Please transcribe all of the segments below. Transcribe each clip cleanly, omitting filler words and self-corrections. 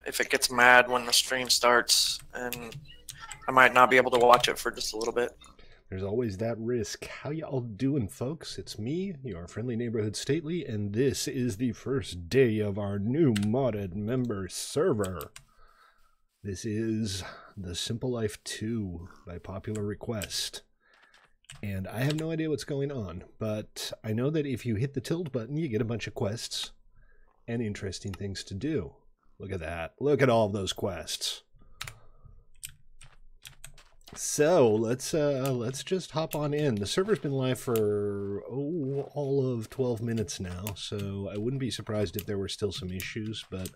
if it gets mad when the stream starts, and I might not be able to watch it for just a little bit. There's always that risk. How y'all doing, folks? It's me, your friendly neighborhood Stately, and this is the first day of our new modded member server. This is The Simple Life 2 by popular request. And I have no idea what's going on, but I know that if you hit the tilde button, you get a bunch of quests and interesting things to do. Look at that. Look at all of those quests. So let's just hop on in. The server's been live for all of 12 minutes now, so I wouldn't be surprised if there were still some issues, but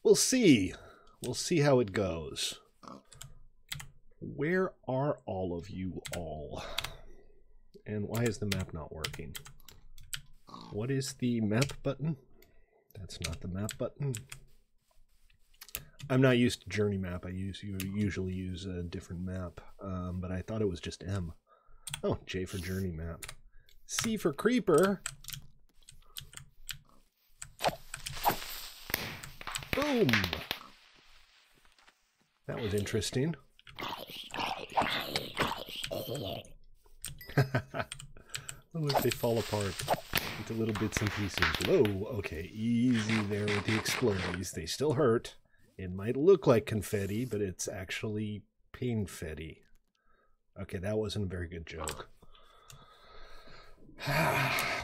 we'll see. We'll see how it goes. Where are all of you all? And why is the map not working? What is the map button? That's not the map button. I'm not used to Journey Map. I usually use a different map, but I thought it was just M. Oh, J for Journey Map. C for Creeper. Boom! That was interesting. Look, they fall apart into little bits and pieces. Whoa, okay, easy there with the explodies. They still hurt. It might look like confetti, but it's actually painfetti. Okay, that wasn't a very good joke.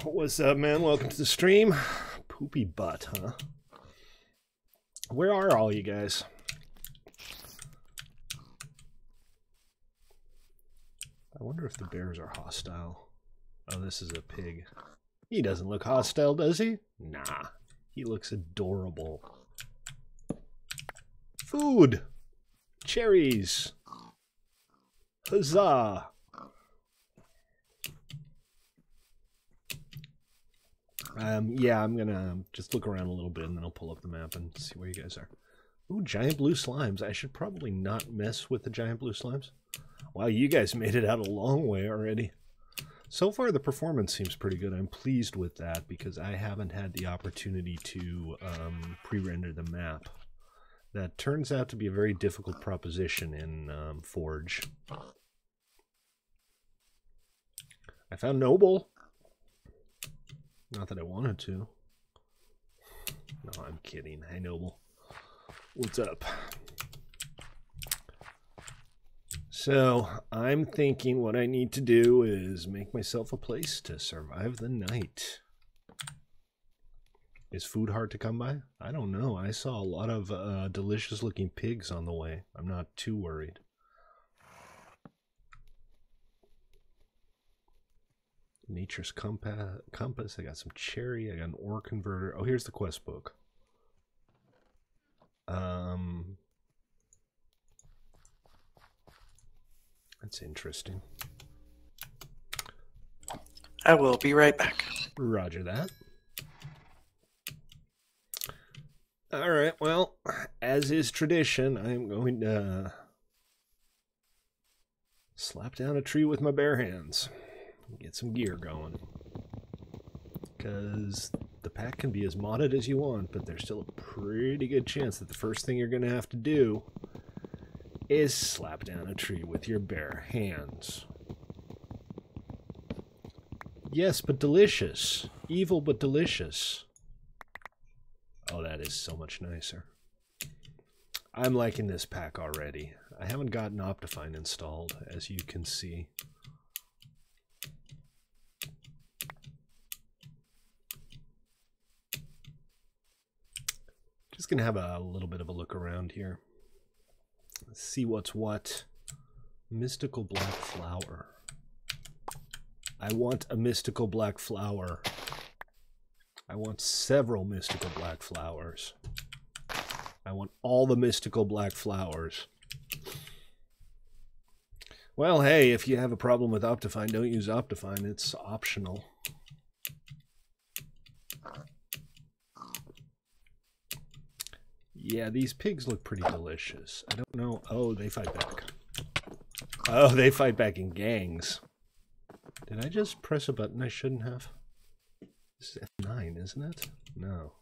What's up, man? Welcome to the stream. Poopy butt, huh? Where are all you guys? I wonder if the bears are hostile. Oh, this is a pig. He doesn't look hostile, does he? Nah, he looks adorable. Food! Cherries! Huzzah! Yeah, I'm gonna just look around a little bit and then I'll pull up the map and see where you guys are. Ooh, giant blue slimes. I should probably not mess with the giant blue slimes. Wow, you guys made it out a long way already. So far, the performance seems pretty good. I'm pleased with that because I haven't had the opportunity to pre-render the map. That turns out to be a very difficult proposition in Forge. I found Noble. Not that I wanted to. No, I'm kidding. Hey, Noble. What's up? So, I'm thinking what I need to do is make myself a place to survive the night. Is food hard to come by? I don't know. I saw a lot of delicious looking pigs on the way. I'm not too worried. Nature's compass. I got some cherry. I got an ore converter. Oh, here's the quest book. That's interesting. I will be right back. Roger that. All right, well, as is tradition, I'm going to slap down a tree with my bare hands and get some gear going. Because the pack can be as modded as you want, but there's still a pretty good chance that the first thing you're going to have to do is slap down a tree with your bare hands. Yes, but delicious. Evil, but delicious. Oh, that is so much nicer. I'm liking this pack already. I haven't gotten Optifine installed, as you can see. Just gonna have a little bit of a look around here. Let's see what's what. Mystical black flower. I want a mystical black flower. I want several mystical black flowers. I want all the mystical black flowers. Well, hey, if you have a problem with Optifine, don't use Optifine. It's optional. Yeah, these pigs look pretty delicious. I don't know. Oh, they fight back. Oh, they fight back in gangs. Did I just press a button I shouldn't have? This is F9, isn't it? No.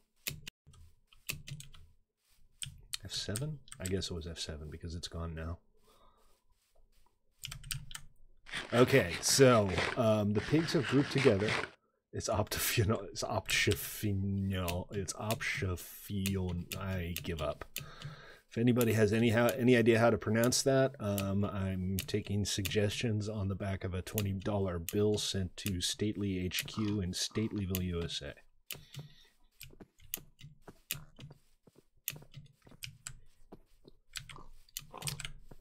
F7? I guess it was F7 because it's gone now. Okay, so the pigs have grouped together. It's optional. It's optional. It's optional. I give up. If anybody has any idea how to pronounce that, I'm taking suggestions on the back of a $20 bill sent to Stately HQ in Statelyville, USA.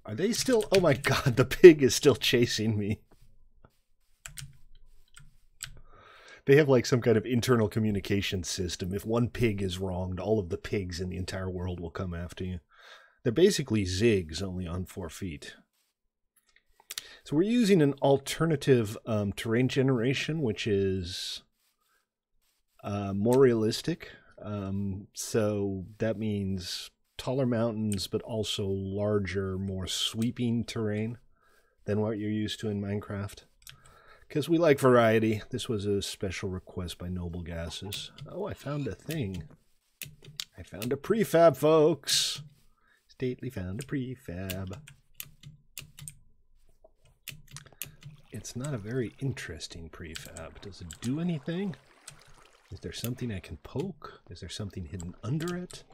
Are they still? Oh my God, the pig is still chasing me. They have like some kind of internal communication system. If one pig is wronged, all of the pigs in the entire world will come after you. They're basically Ziggs, only on 4 feet. So we're using an alternative terrain generation, which is more realistic. So that means taller mountains, but also larger, more sweeping terrain than what you're used to in Minecraft. Because we like variety. This was a special request by Noble Gases. Oh, I found a thing. I found a prefab, folks. Stately found a prefab. It's not a very interesting prefab. Does it do anything? Is there something I can poke? Is there something hidden under it?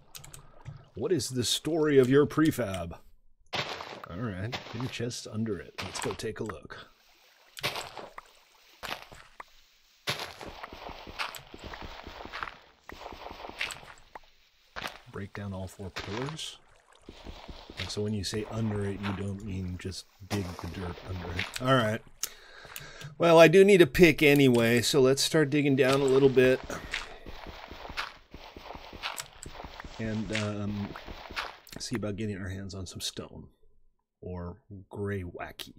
What is the story of your prefab? Alright, hidden chests under it. Let's go take a look. Break down all 4 pillars. And so when you say under it, you don't mean just dig the dirt under it. Alright. Well, I do need a pick anyway, so let's start digging down a little bit. And see about getting our hands on some stone. Or gray wacky.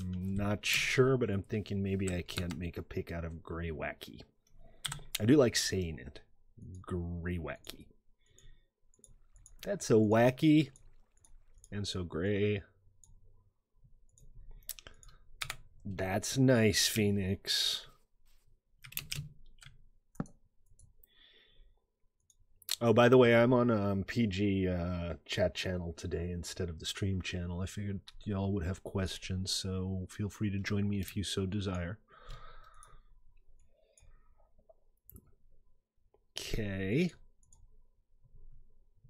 I'm not sure, but I'm thinking maybe I can't make a pick out of gray wacky. I do like saying it. Gray wacky. That's so wacky and so gray. That's nice, Phoenix. Oh, by the way, I'm on PG chat channel today instead of the stream channel. I figured y'all would have questions, so feel free to join me if you so desire. Okay.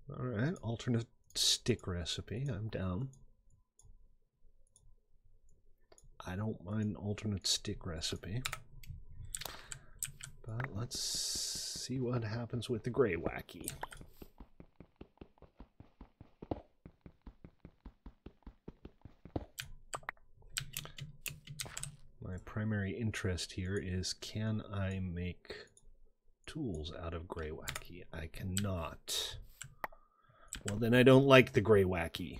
All right, alternate stick recipe. I'm down. I don't mind alternate stick recipe. But let's see what happens with the gray wacky. My primary interest here is, can I make tools out of gray wacky? I cannot. Well, then I don't like the gray wacky.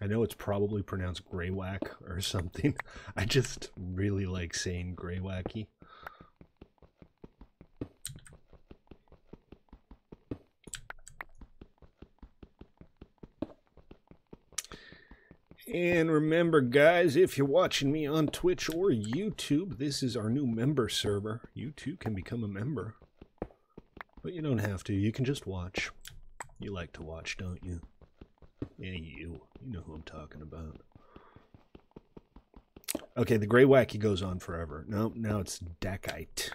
I know it's probably pronounced gray whack or something. I just really like saying gray wacky. And remember, guys, if you're watching me on Twitch or YouTube, this is our new member server. You too can become a member. But you don't have to. You can just watch. You like to watch, don't you? Yeah, you. You know who I'm talking about. Okay, the gray wacky goes on forever. No, now it's Dakite.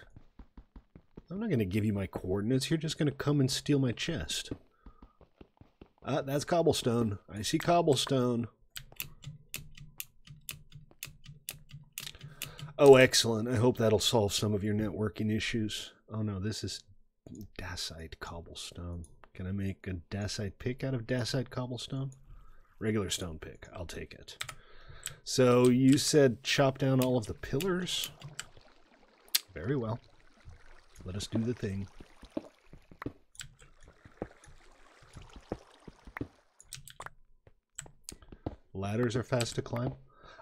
I'm not going to give you my coordinates. You're just going to come and steal my chest. That's cobblestone. I see cobblestone. Oh, excellent. I hope that'll solve some of your networking issues. Oh, no, this is Dacite cobblestone. Can I make a Dacite pick out of Dacite cobblestone? Regular stone pick. I'll take it. So you said chop down all of the pillars? Very well. Let us do the thing. Ladders are fast to climb.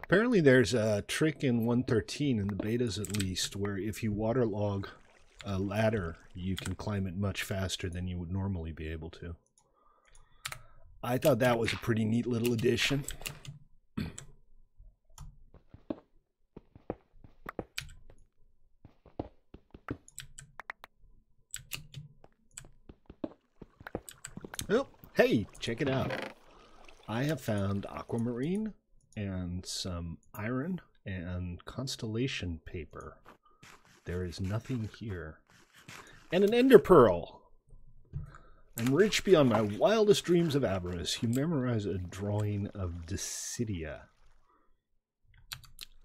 Apparently there's a trick in 1.13, in the betas at least, where if you waterlog a ladder, you can climb it much faster than you would normally be able to. I thought that was a pretty neat little addition. Oh, hey, check it out. I have found aquamarine and some iron and constellation paper. There is nothing here. And an ender pearl. I'm rich beyond my wildest dreams of avarice. You memorize a drawing of Dissidia.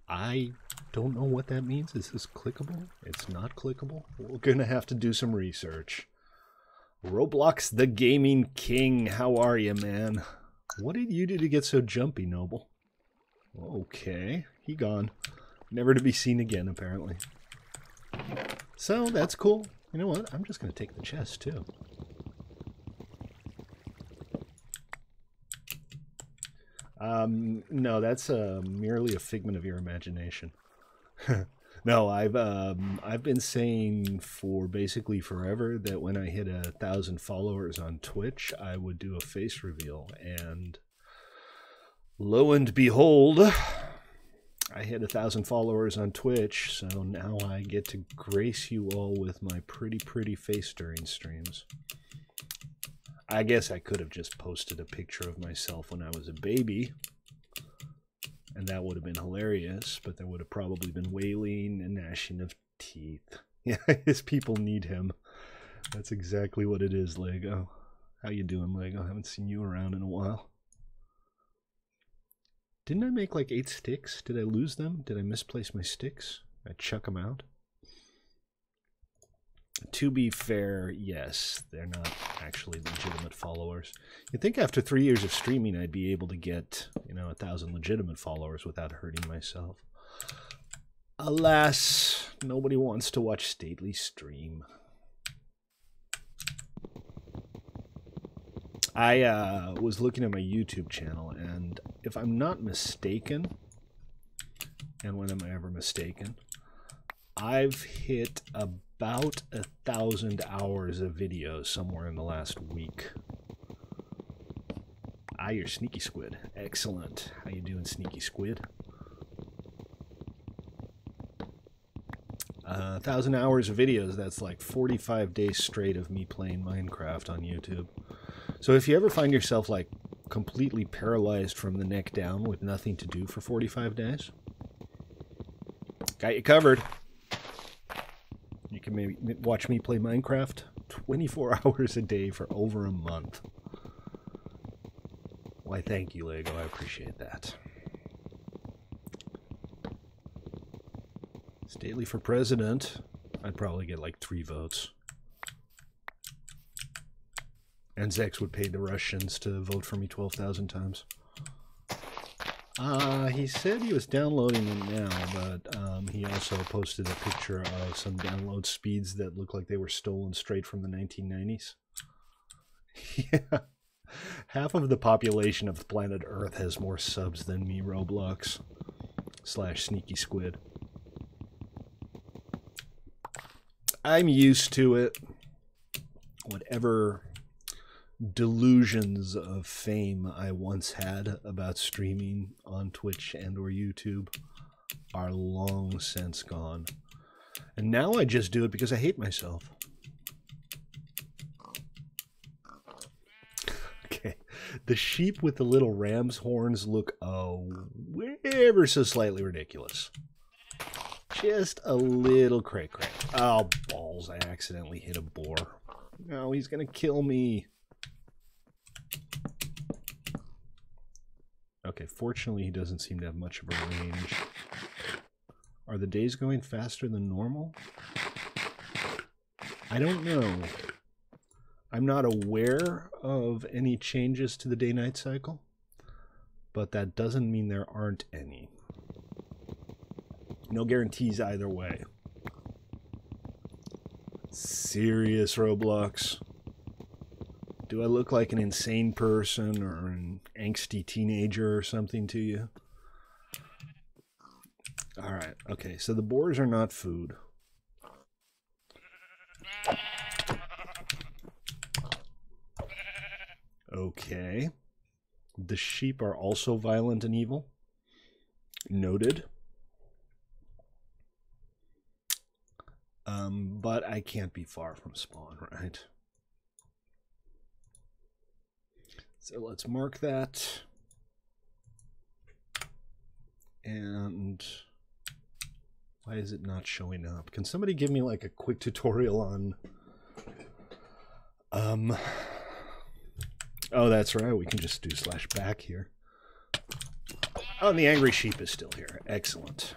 I don't know what that means. Is this clickable? It's not clickable. We're gonna have to do some research. Roblox the Gaming King, how are you, man? What did you do to get so jumpy, Noble? Okay, he gone. Never to be seen again, apparently. So, that's cool. You know what? I'm just gonna take the chest, too. No, that's merely a figment of your imagination. No, I've been saying for basically forever that when I hit 1,000 followers on Twitch, I would do a face reveal, and lo and behold, I hit 1,000 followers on Twitch, so now I get to grace you all with my pretty face during streams. I guess I could have just posted a picture of myself when I was a baby, and that would have been hilarious, but there would have probably been wailing and gnashing of teeth. Yeah, his people need him. That's exactly what it is, Lego. How you doing, Lego? Haven't seen you around in a while. Didn't I make like 8 sticks? Did I lose them? Did I misplace my sticks? I chuck them out? To be fair, yes, they're not actually legitimate followers. You'd think after 3 years of streaming I'd be able to get, 1,000 legitimate followers without hurting myself. Alas, nobody wants to watch Stately stream. I was looking at my YouTube channel, and if I'm not mistaken, and when am I ever mistaken, I've hit about 1,000 hours of videos somewhere in the last week. Ah, you're Sneaky Squid. Excellent. How you doing, Sneaky Squid? 1,000 hours of videos, that's like 45 days straight of me playing Minecraft on YouTube. So if you ever find yourself like completely paralyzed from the neck down with nothing to do for 45 days, got you covered. You can maybe watch me play Minecraft 24 hours a day for over a month. Why, thank you, Lego. I appreciate that. Stately for president. I'd probably get like 3 votes. And Zex would pay the Russians to vote for me 12,000 times. He said he was downloading them now, but he also posted a picture of some download speeds that looked like they were stolen straight from the 1990s. Yeah. Half of the population of planet Earth has more subs than me, Roblox. / Sneaky Squid. I'm used to it. Whatever delusions of fame I once had about streaming on Twitch and or YouTube are long since gone. And now I just do it because I hate myself. Okay. The sheep with the little ram's horns look ever so slightly ridiculous. Just a little cray-cray. Oh, balls. I accidentally hit a boar. No, he's gonna kill me. Okay, fortunately he doesn't seem to have much of a range. Are the days going faster than normal? I don't know. I'm not aware of any changes to the day-night cycle, but that doesn't mean there aren't any. No guarantees either way. Serious, Roblox. Do I look like an insane person or an angsty teenager or something to you? Alright, okay, so the boars are not food. Okay. The sheep are also violent and evil. Noted. But I can't be far from spawn, right? So let's mark that. And why is it not showing up? Can somebody give me like a quick tutorial on... Oh, that's right. We can just do /back here. Oh, and the Angry Sheep is still here. Excellent.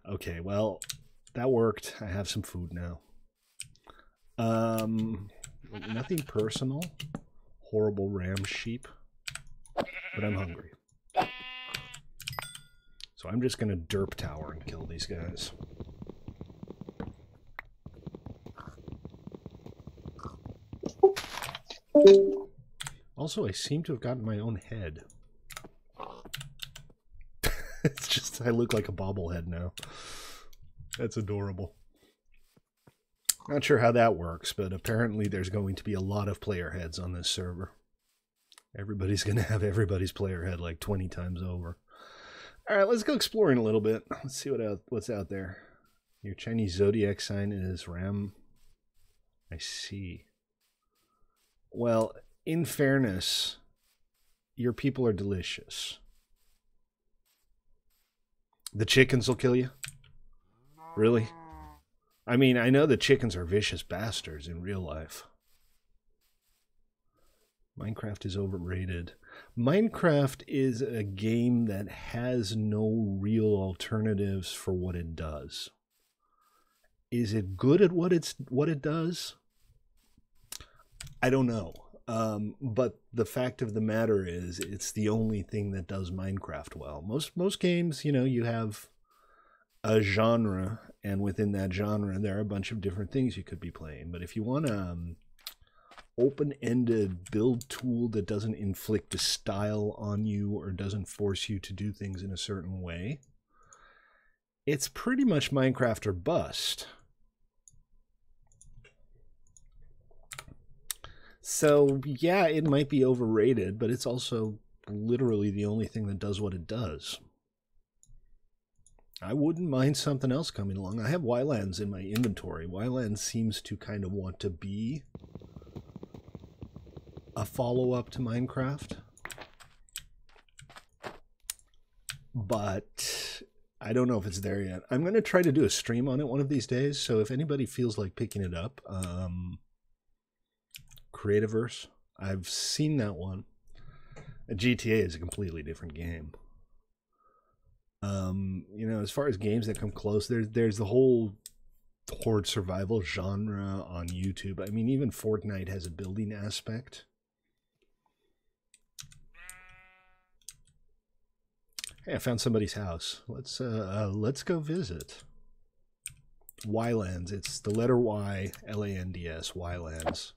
Okay, well, that worked. I have some food now. Nothing personal. Horrible ram sheep. But I'm hungry. So I'm just going to derp tower and kill these guys. Also, I seem to have gotten my own head. It's just, I look like a bobblehead now. That's adorable. Not sure how that works, but apparently there's going to be a lot of player heads on this server. Everybody's going to have everybody's player head like 20 times over. Alright, let's go exploring a little bit. Let's see what's out there. Your Chinese zodiac sign is Ram. I see. Well, in fairness, your people are delicious. The chickens will kill you? Really? I mean, I know the chickens are vicious bastards in real life. Minecraft is overrated. Minecraft is a game that has no real alternatives for what it does. Is it good at what it does? I don't know. But the fact of the matter is, it's the only thing that does Minecraft well. Most games, you know, you have a genre, and within that genre, there are a bunch of different things you could be playing. But if you want an open-ended build tool that doesn't inflict a style on you or doesn't force you to do things in a certain way, it's pretty much Minecraft or bust. So, yeah, it might be overrated, but it's also literally the only thing that does what it does. I wouldn't mind something else coming along. I have Wylands in my inventory. Wylands seems to kind of want to be a follow-up to Minecraft. But I don't know if it's there yet. I'm going to try to do a stream on it one of these days, so if anybody feels like picking it up... Creativerse, I've seen that one. GTA is a completely different game. You know, as far as games that come close, there's the whole horde survival genre on YouTube. I mean, even Fortnite has a building aspect. Hey, I found somebody's house. Let's go visit. Wylands. It's the letter Y, L-A-N-D-S, Wylands.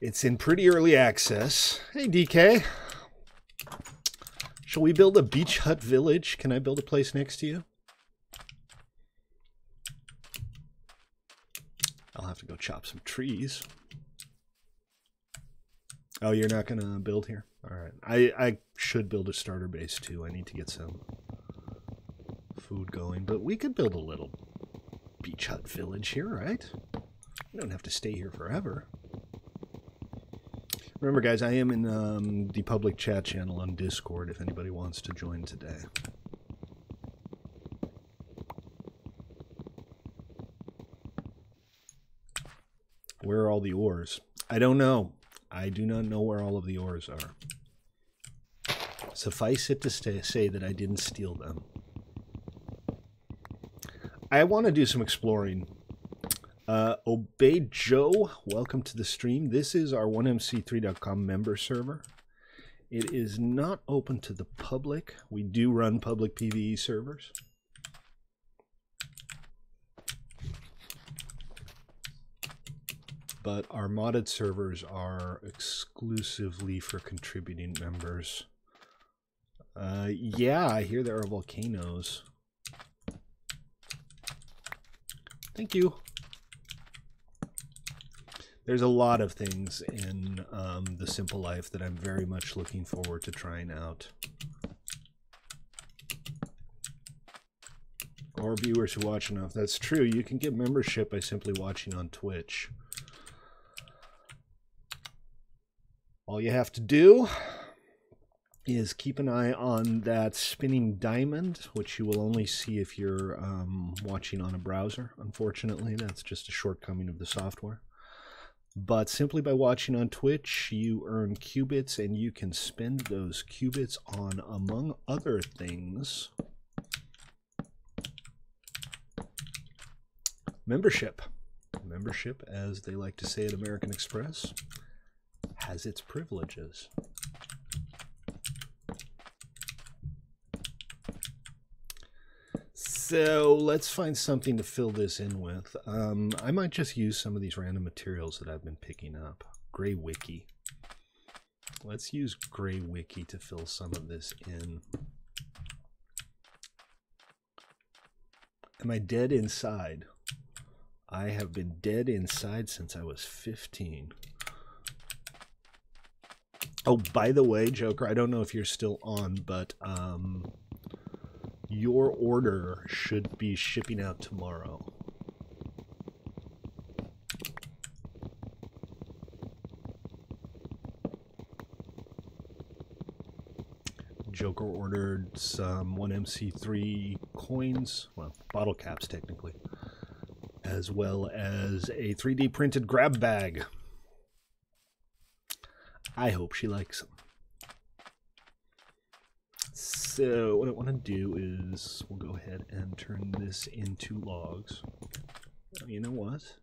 It's in pretty early access. Hey, DK. Shall we build a beach hut village? Can I build a place next to you? I'll have to go chop some trees. Oh, you're not going to build here? All right. I should build a starter base, too. I need to get some food going. But we could build a little beach hut village here, right? We don't have to stay here forever. Remember, guys, I am in the public chat channel on Discord if anybody wants to join today. Where are all the ores? I don't know. I do not know where all of the ores are. Suffice it to say that I didn't steal them. I want to do some exploring. Obey Joe, welcome to the stream. This is our 1mc3.com member server. It is not open to the public. We do run public PvE servers. But our modded servers are exclusively for contributing members. Yeah, I hear there are volcanoes. Thank you. There's a lot of things in The Simple Life that I'm very much looking forward to trying out. Or viewers who watch enough. That's true. You can get membership by simply watching on Twitch. All you have to do is keep an eye on that spinning diamond, which you will only see if you're watching on a browser. Unfortunately, that's just a shortcoming of the software. But simply by watching on Twitch, you earn qubits, and you can spend those qubits on, among other things, membership. Membership, as they like to say at American Express, has its privileges. So let's find something to fill this in with. I might just use some of these random materials that I've been picking up. Gray Wiki. Let's use Gray Wiki to fill some of this in. Am I dead inside? I have been dead inside since I was 15. Oh, by the way, Joker, I don't know if you're still on, but your order should be shipping out tomorrow. Joker ordered some 1MC3 coins, well, bottle caps technically, as well as a 3D printed grab bag. I hope she likes them. So what I want to do is we'll go ahead and turn this into logs. Oh, you know what?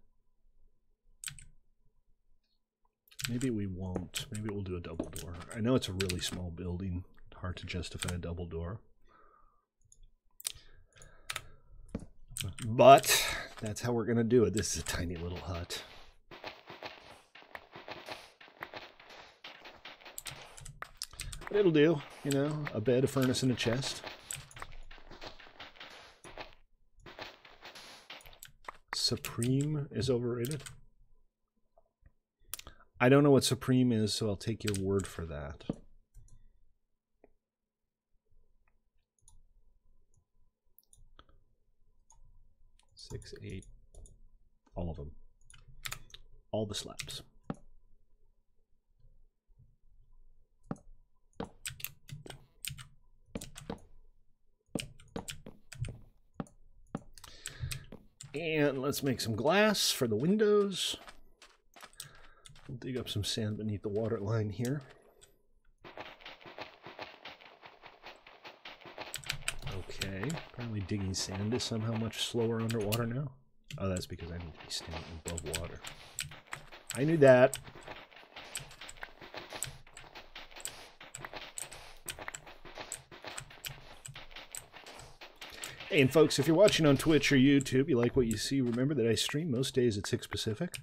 Maybe we won't. Maybe we'll do a double door. I know it's a really small building. Hard to justify a double door. But that's how we're going to do it. This is a tiny little hut. But it'll do, you know, a bed, a furnace, and a chest. Supreme is overrated. I don't know what Supreme is, so I'll take your word for that. Six, 8, all of them. All the slabs. And let's make some glass for the windows. We'll dig up some sand beneath the water line here. Okay, apparently digging sand is somehow much slower underwater now. Oh, that's because I need to be standing above water. I knew that. Hey, and folks, if you're watching on Twitch or YouTube, you like what you see, remember that I stream most days at 6 Pacific.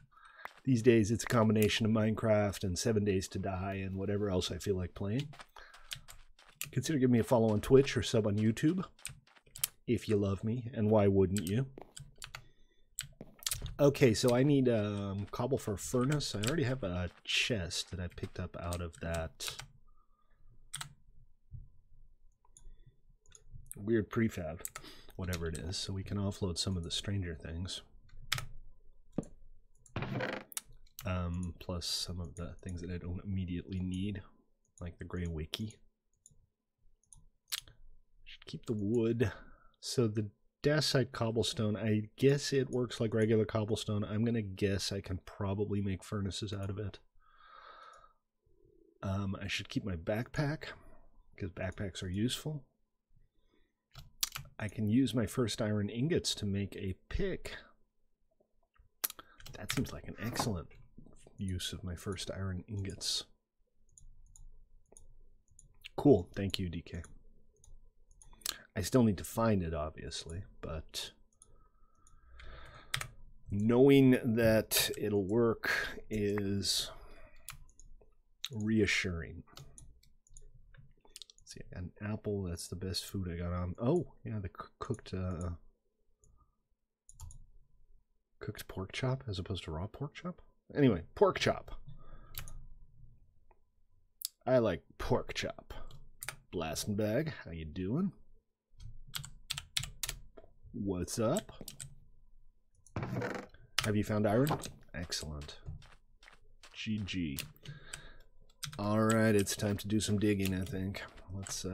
These days, it's a combination of Minecraft and 7 Days to Die and whatever else I feel like playing. Consider giving me a follow on Twitch or sub on YouTube if you love me, and why wouldn't you? Okay, so I need cobble for a furnace. I already have a chest that I picked up out of that weird prefab, whatever it is, so we can offload some of the stranger things. Plus some of the things that I don't immediately need, like the Gray Wiki. Should keep the wood. So the dacite cobblestone, I guess it works like regular cobblestone. I'm gonna guess I can probably make furnaces out of it. I should keep my backpack, because backpacks are useful. I can use my first iron ingots to make a pick. That seems like an excellent use of my first iron ingots. Cool, thank you, DK. I still need to find it, obviously, but knowing that it'll work is reassuring. Let's see, I got an apple. That's the best food I got on. Oh, yeah, the cooked pork chop as opposed to raw pork chop. Anyway, pork chop. I like pork chop. Blasting bag, how you doing? What's up? Have you found iron? Excellent. GG. Alright, it's time to do some digging, I think. Let's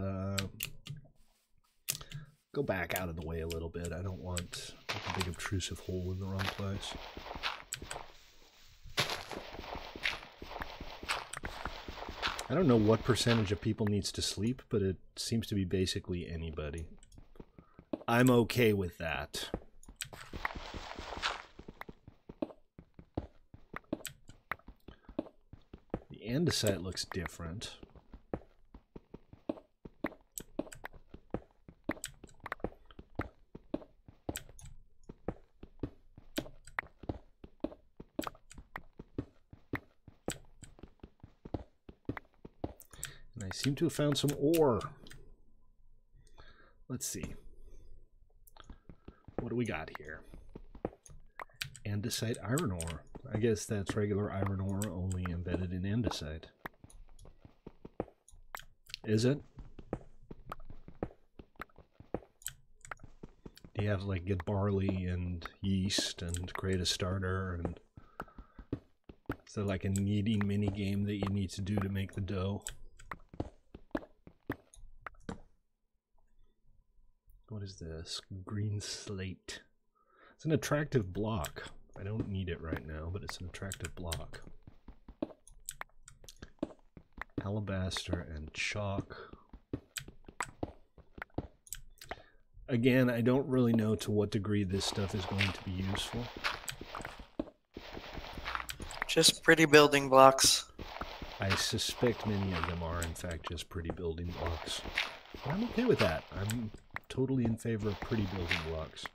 go back out of the way a little bit. I don't want a big obtrusive hole in the wrong place. I don't know what percentage of people needs to sleep, but it seems to be basically anybody. I'm okay with that. The andesite looks different. And I seem to have found some ore. Let's see. What do we got here? Andesite iron ore. I guess that's regular iron ore, only embedded in andesite. Is it? Do you have to like get barley and yeast and create a starter? And is there like a kneading mini game that you need to do to make the dough? What is this? Green slate. It's an attractive block. I don't need it right now, but it's an attractive block. Alabaster and chalk. Again, I don't really know to what degree this stuff is going to be useful. Just pretty building blocks. I suspect many of them are, in fact, just pretty building blocks. But I'm okay with that. I'm totally in favor of pretty building blocks.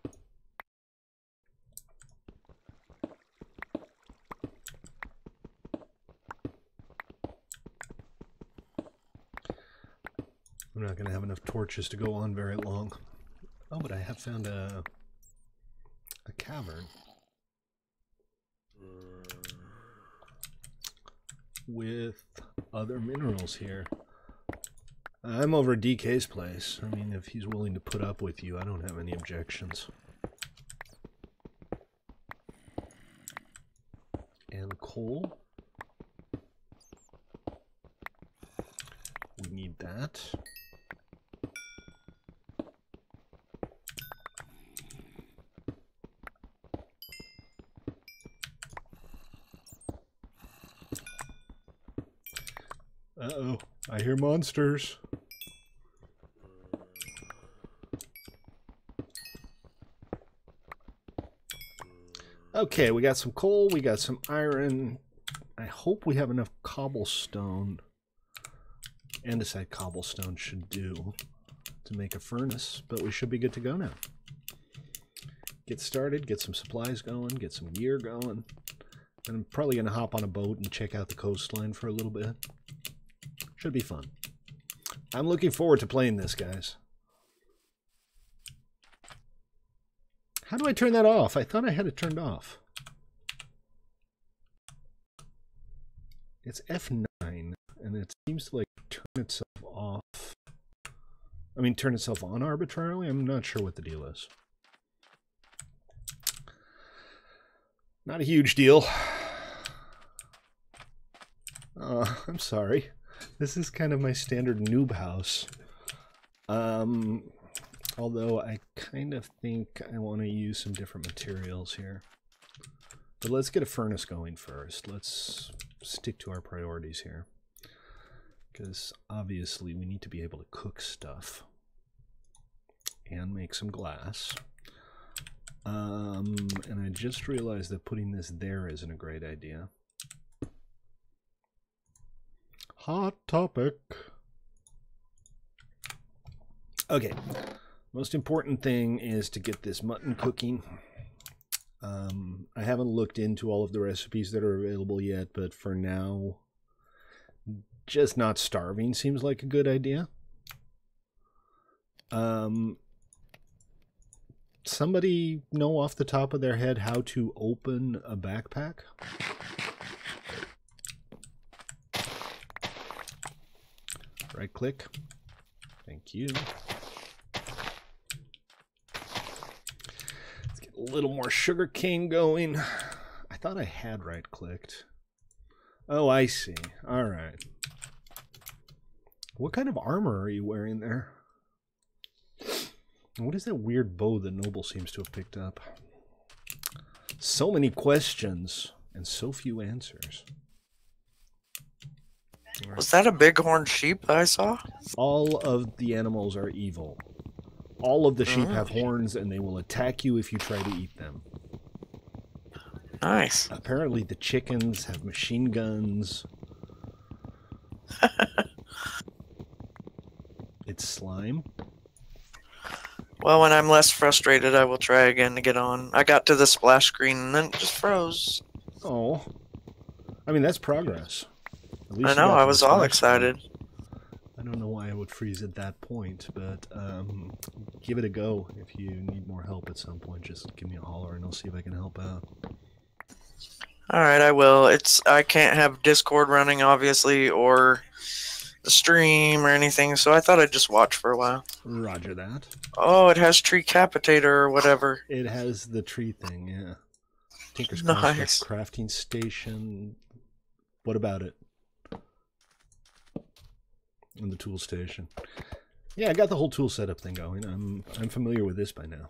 I'm not going to have enough torches to go on very long. Oh, but I have found a cavern with other minerals here. I'm over at DK's place. I mean, if he's willing to put up with you, I don't have any objections. And coal. We need that. Uh-oh, I hear monsters. Okay, we got some coal, we got some iron. I hope we have enough cobblestone. Andesite cobblestone should do to make a furnace, but we should be good to go now. Get started, get some supplies going, get some gear going. And I'm probably going to hop on a boat and check out the coastline for a little bit. Should be fun. I'm looking forward to playing this, guys. How do I turn that off? I thought I had it turned off. It's F9, and it seems to like turn itself off. I mean, turn itself on arbitrarily? I'm not sure what the deal is. Not a huge deal. I'm sorry. This is kind of my standard noob house. Although I kind of think I want to use some different materials here. But let's get a furnace going first. Let's stick to our priorities here. Because obviously we need to be able to cook stuff. And make some glass. And I just realized that putting this there isn't a great idea. Hot topic. Okay. Most important thing is to get this mutton cooking. I haven't looked into all of the recipes that are available yet, but for now, just not starving seems like a good idea. Somebody know off the top of their head how to open a backpack? Right click. Thank you. little more sugar cane going. I thought I had right-clicked. Oh, I see. All right. What kind of armor are you wearing there? What is that weird bow that Noble seems to have picked up? So many questions and so few answers. Was that a bighorn sheep that I saw? All of the animals are evil. All of the sheep have horns, and they will attack you if you try to eat them. Nice. Apparently the chickens have machine guns. It's slime. Well, when I'm less frustrated, I will try again to get on. I got to the splash screen and then it just froze. Oh. I mean, that's progress. At least I you know, got to I the was all splash excited. screen. I don't know why I would freeze at that point, but give it a go. If you need more help at some point, just give me a holler and I'll see if I can help out. Alright, I will. I can't have Discord running, obviously, or the stream or anything, so I thought I'd just watch for a while. Roger that. Oh, it has Tree Capitator or whatever. It has the tree thing, yeah. Tinker's Nice. Crafting Station. What about it? And the tool station. Yeah, I got the whole tool setup thing going. I'm familiar with this by now.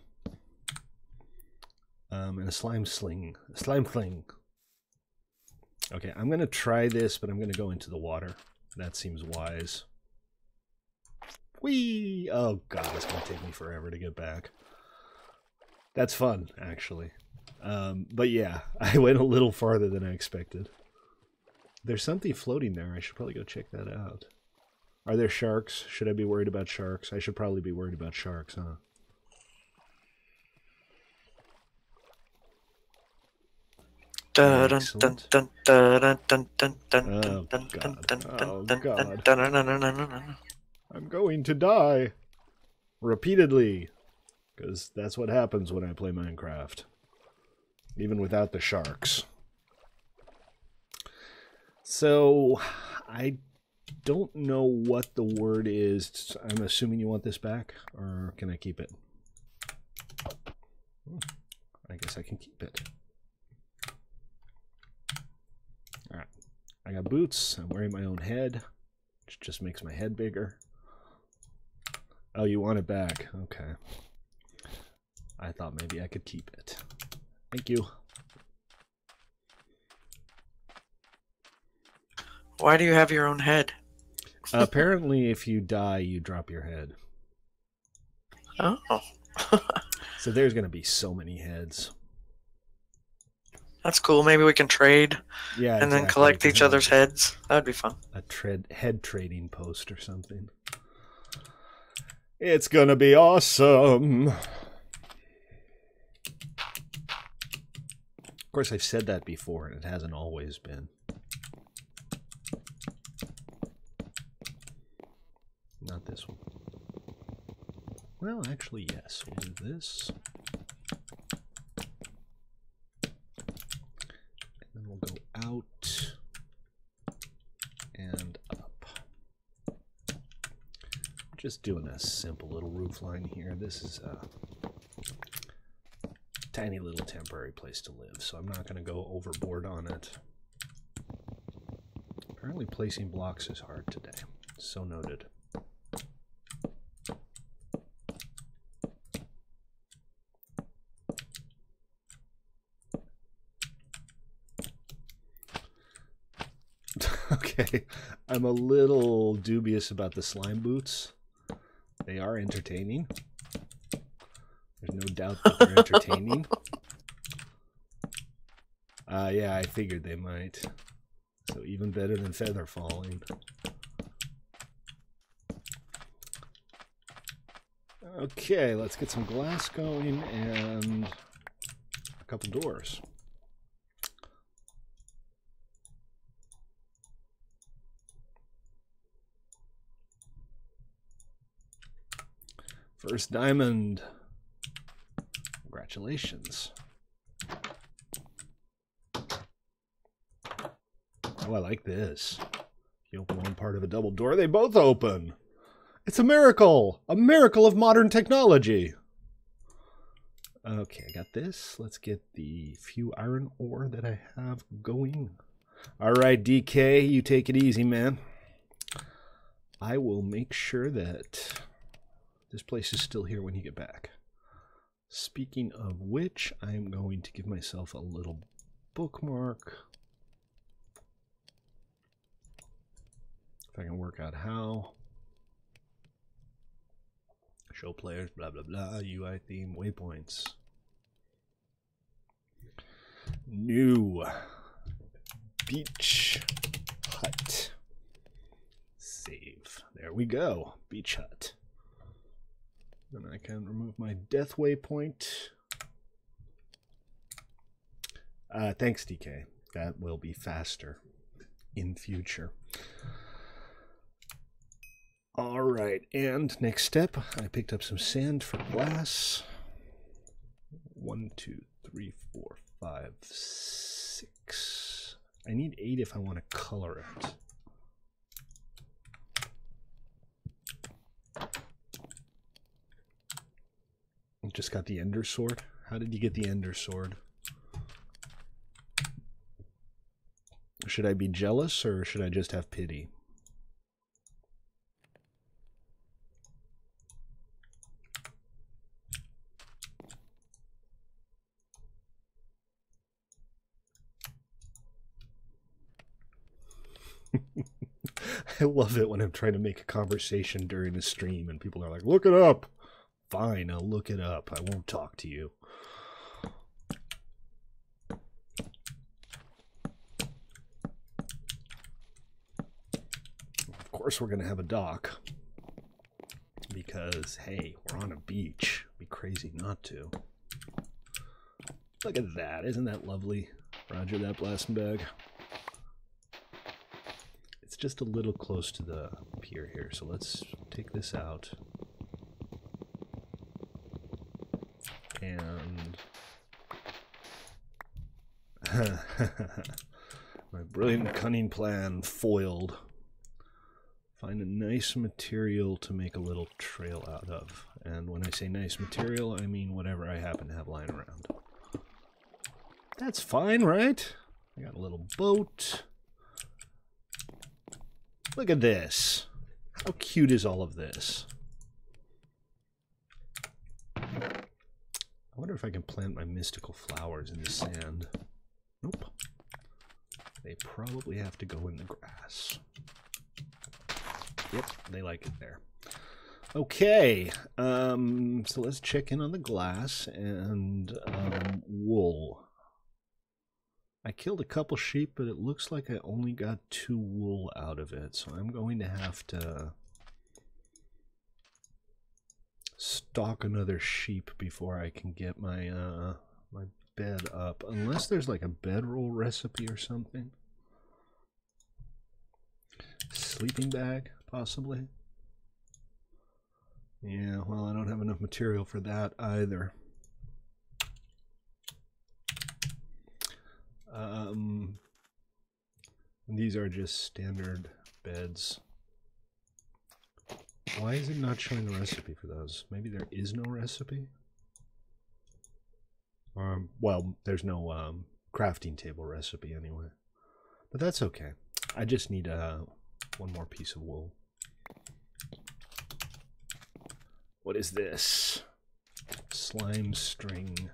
And a slime sling. A slime fling. Okay, I'm gonna try this, but I'm gonna go into the water. That seems wise. Whee! Oh god, it's gonna take me forever to get back. That's fun, actually. But yeah, I went a little farther than I expected. There's something floating there. I should probably go check that out. Are there sharks? Should I be worried about sharks? I should probably be worried about sharks, huh? I'm going to die. Repeatedly. Because that's what happens when I play Minecraft. Even without the sharks. So, I don't know what the word is. I'm assuming you want this back? Or can I keep it? I guess I can keep it. Alright. I got boots. I'm wearing my own head. Which just makes my head bigger. Oh, you want it back. Okay. I thought maybe I could keep it. Thank you. Why do you have your own head? Apparently, if you die, you drop your head. Oh. So there's going to be so many heads. That's cool. Maybe we can trade. Yeah, and then collect each other's heads. That'd be fun. A head trading post or something. It's going to be awesome. Of course, I've said that before, and it hasn't always been. Not this one. Well, actually, yes. We'll do this. And then we'll go out and up. Just doing a simple little roof line here. This is a tiny little temporary place to live, so I'm not going to go overboard on it. Apparently placing blocks is hard today. So noted. Okay, I'm a little dubious about the slime boots. They are entertaining. There's no doubt that they're entertaining. Yeah, I figured they might. So even better than feather falling. Okay, let's get some glass going and a couple doors. First diamond. Congratulations. Oh, I like this. You open one part of a double door, they both open. It's a miracle! A miracle of modern technology! Okay, I got this. Let's get the few iron ore that I have going. All right, DK, you take it easy, man. I will make sure that this place is still here when you get back. Speaking of which, I am going to give myself a little bookmark. If I can work out how. Show players, blah, blah, blah, UI theme, waypoints. New beach hut. Save. There we go. Beach hut. Then I can remove my death waypoint. Thanks, DK. That will be faster in future. All right, and next step, I picked up some sand for glass. 1, 2, 3, 4, 5, 6. I need 8 if I want to color it. Just got the Ender Sword. How did you get the Ender Sword? Should I be jealous or should I just have pity? I love it when I'm trying to make a conversation during a stream and people are like, look it up. Fine, I'll look it up. I won't talk to you. Of course we're going to have a dock. Because, hey, we're on a beach. It'd be crazy not to. Look at that. Isn't that lovely? Roger that, blasting bag. It's just a little close to the pier here, so let's take this out. And my brilliant cunning plan foiled. Find a nice material to make a little trail out of. And when I say nice material, I mean whatever I happen to have lying around. That's fine, right? I got a little boat. Look at this. How cute is all of this? I wonder if I can plant my mystical flowers in the sand. Nope. They probably have to go in the grass. Yep, they like it there. Okay, so let's check in on the glass and wool. I killed a couple sheep, but it looks like I only got 2 wool out of it, so I'm going to have to stalk another sheep before I can get my my bed up, unless there's like a bedroll recipe or something. Sleeping bag, possibly. Yeah, well, I don't have enough material for that either. These are just standard beds. Why is it not showing the recipe for those? Maybe there is no recipe? Well, there's no crafting table recipe anyway. But that's okay. I just need one more piece of wool. What is this? Slime string.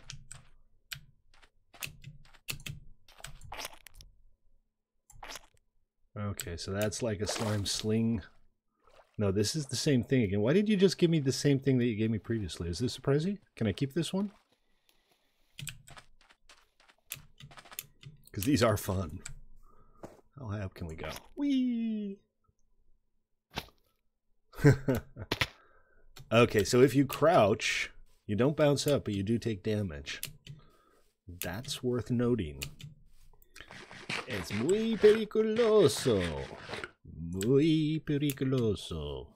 Okay, so that's like a slime sling. No, this is the same thing again. Why did you just give me the same thing that you gave me previously? Is this a Prezi? Can I keep this one? Because these are fun. How high up can we go? Whee! Okay, so if you crouch, you don't bounce up, but you do take damage. That's worth noting. Es muy peligroso. Muy peligroso.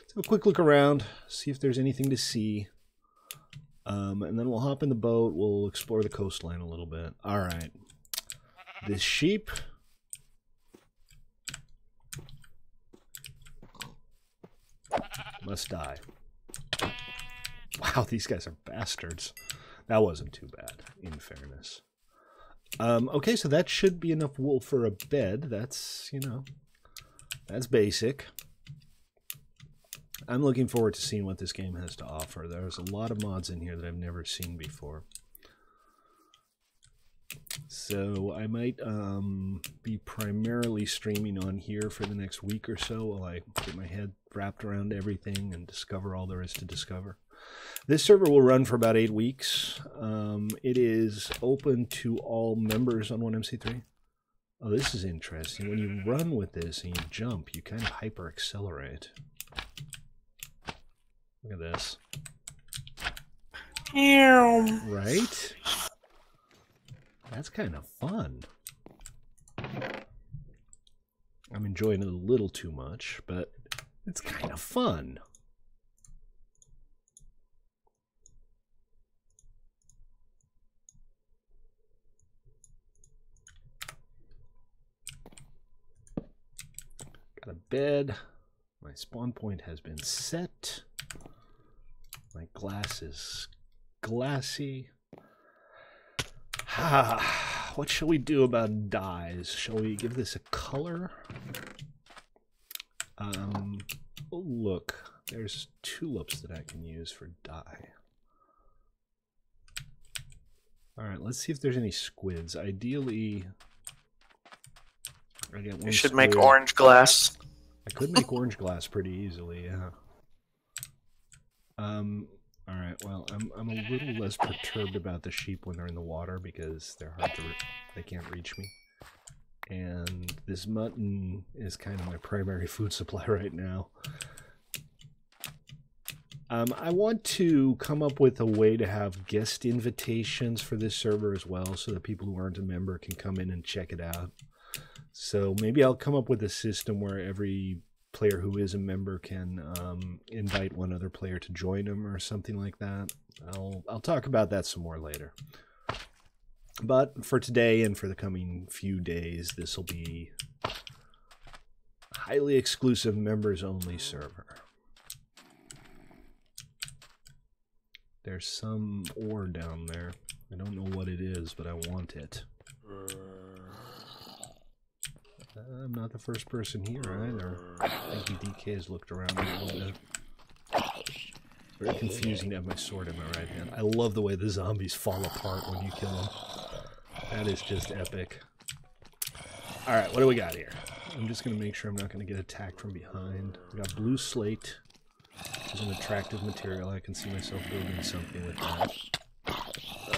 Let's have a quick look around, see if there's anything to see. And then we'll hop in the boat. We'll explore the coastline a little bit. All right. This sheep. Must die. Wow, these guys are bastards. That wasn't too bad, in fairness. Okay, so that should be enough wool for a bed. That's, you know, that's basic. I'm looking forward to seeing what this game has to offer. There's a lot of mods in here that I've never seen before. So I might be primarily streaming on here for the next week or so while I get my head wrapped around everything and discover all there is to discover. This server will run for about 8 weeks. It is open to all members on 1MC3. Oh, this is interesting. When you run with this and you jump, you kind of hyper accelerate. Look at this. Right? That's kind of fun. I'm enjoying it a little too much, but it's kind of fun. Got a bed. My spawn point has been set. My glass is glassy. What shall we do about dyes? Shall we give this a color? Oh, look. There's tulips that I can use for dye. Alright, let's see if there's any squids. Ideally, I get one You should squid. make orange glass. I could make orange glass pretty easily, yeah. Alright, well, I'm a little less perturbed about the sheep when they're in the water because they're hard to... they can't reach me. And this mutton is kind of my primary food supply right now. I want to come up with a way to have guest invitations for this server as well so that people who aren't a member can come in and check it out. So maybe I'll come up with a system where every player who is a member can invite one other player to join them or something like that. I'll talk about that some more later. But for today and for the coming few days, this will be a highly exclusive members only server. There's some ore down there. I don't know what it is, but I want it. I'm not the first person here either. I think DK has looked around a little bit. Very confusing to have my sword in my right hand. I love the way the zombies fall apart when you kill them. That is just epic. Alright, what do we got here? I'm just going to make sure I'm not going to get attacked from behind. We got blue slate, which is an attractive material. I can see myself building something with that.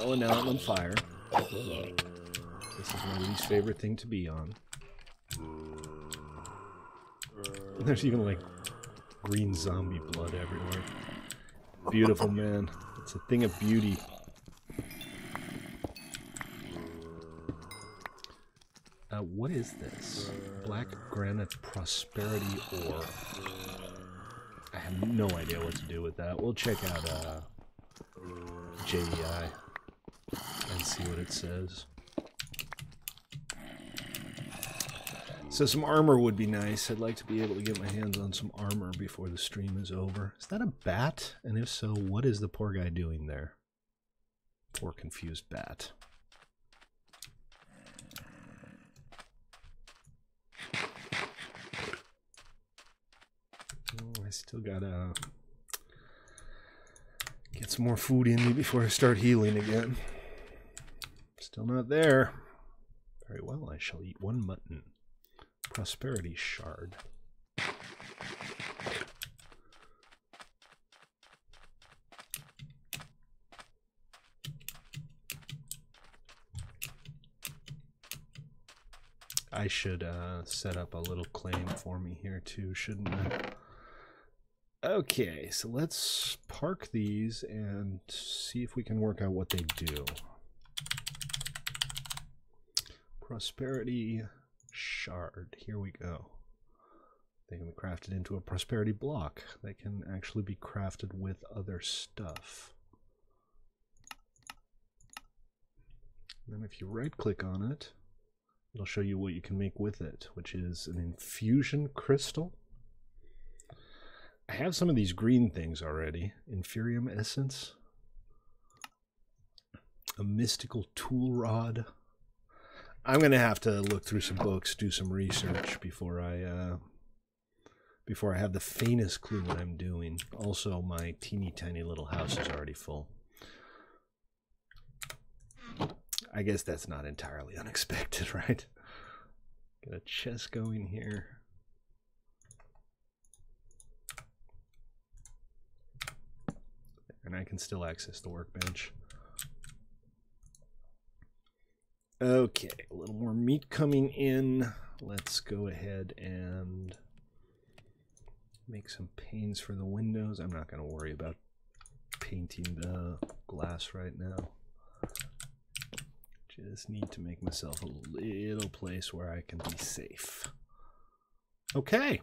Oh, and now I'm on fire. This is my least favorite thing to be on. There's even like green zombie blood everywhere. Beautiful, man. It's a thing of beauty. What is this? Black granite prosperity ore. I have no idea what to do with that. We'll check out JDI and see what it says. So some armor would be nice. I'd like to be able to get my hands on some armor before the stream is over. Is that a bat? And if so, what is the poor guy doing there? Poor confused bat. Oh, I still gotta get some more food in me before I start healing again. Still not there. Very well, I shall eat one mutton. Prosperity shard. I should set up a little claim for me here too, shouldn't I? Okay, so let's park these and see if we can work out what they do. Prosperity shard. Here we go. They can be crafted into a prosperity block. They can actually be crafted with other stuff. And then if you right click on it, it'll show you what you can make with it, which is an infusion crystal. I have some of these green things already. Inferium essence. A mystical tool rod. I'm going to have to look through some books, do some research before I have the faintest clue what I'm doing. Also, my teeny tiny little house is already full. I guess that's not entirely unexpected, right? Got a chest going here. And I can still access the workbench. Okay, a little more meat coming in. Let's go ahead and make some panes for the windows. I'm not going to worry about painting the glass right now. Just need to make myself a little place where I can be safe. Okay.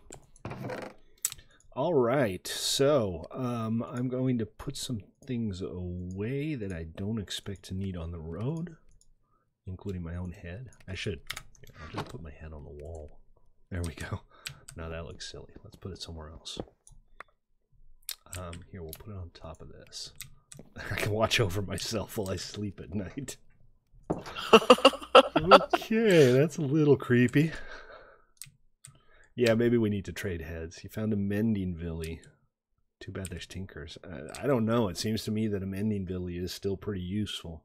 All right, so I'm going to put some things away that I don't expect to need on the road, including my own head. I'll just put my head on the wall. There we go. Now that looks silly. Let's put it somewhere else. Here, we'll put it on top of this. I can watch over myself while I sleep at night. Okay, that's a little creepy. Yeah, maybe we need to trade heads. You found a mending villy. Too bad there's tinkers. I don't know. It seems to me that a mending villy is still pretty useful.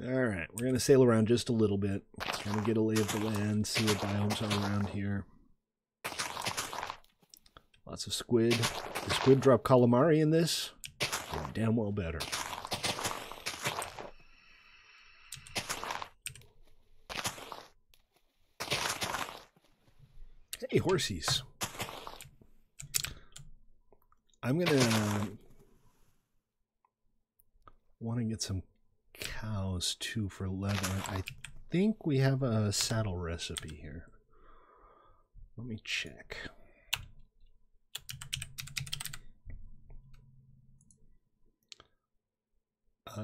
Alright, we're going to sail around just a little bit. Kind of get a lay of the land, see what biomes are around here. Lots of squid. The squid drop calamari in this? You're damn well better. Hey, horsies. I'm going to want to get some cows too for leather. I think we have a saddle recipe here. Let me check.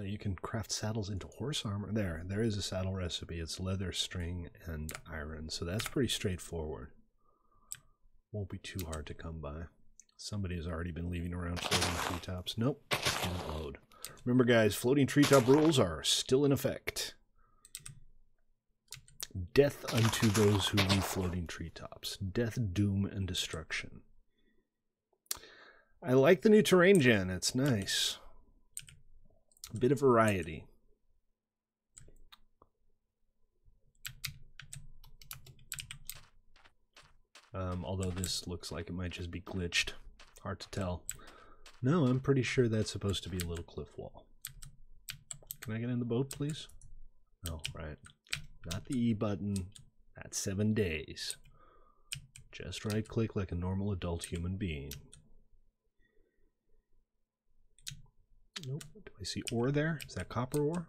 You can craft saddles into horse armor. There is a saddle recipe. It's leather, string, and iron. So that's pretty straightforward. Won't be too hard to come by. Somebody has already been leaving around floating treetops. Nope, didn't load. Remember, guys, floating treetop rules are still in effect. Death unto those who leave floating treetops. Death, doom, and destruction. I like the new terrain gen. It's nice. A bit of variety. Although this looks like it might just be glitched. Hard to tell. No, I'm pretty sure that's supposed to be a little cliff wall. Can I get in the boat, please? No, right. Not the E button. That's 7 days. Just right click like a normal adult human being. Nope. Do I see ore there? Is that copper ore?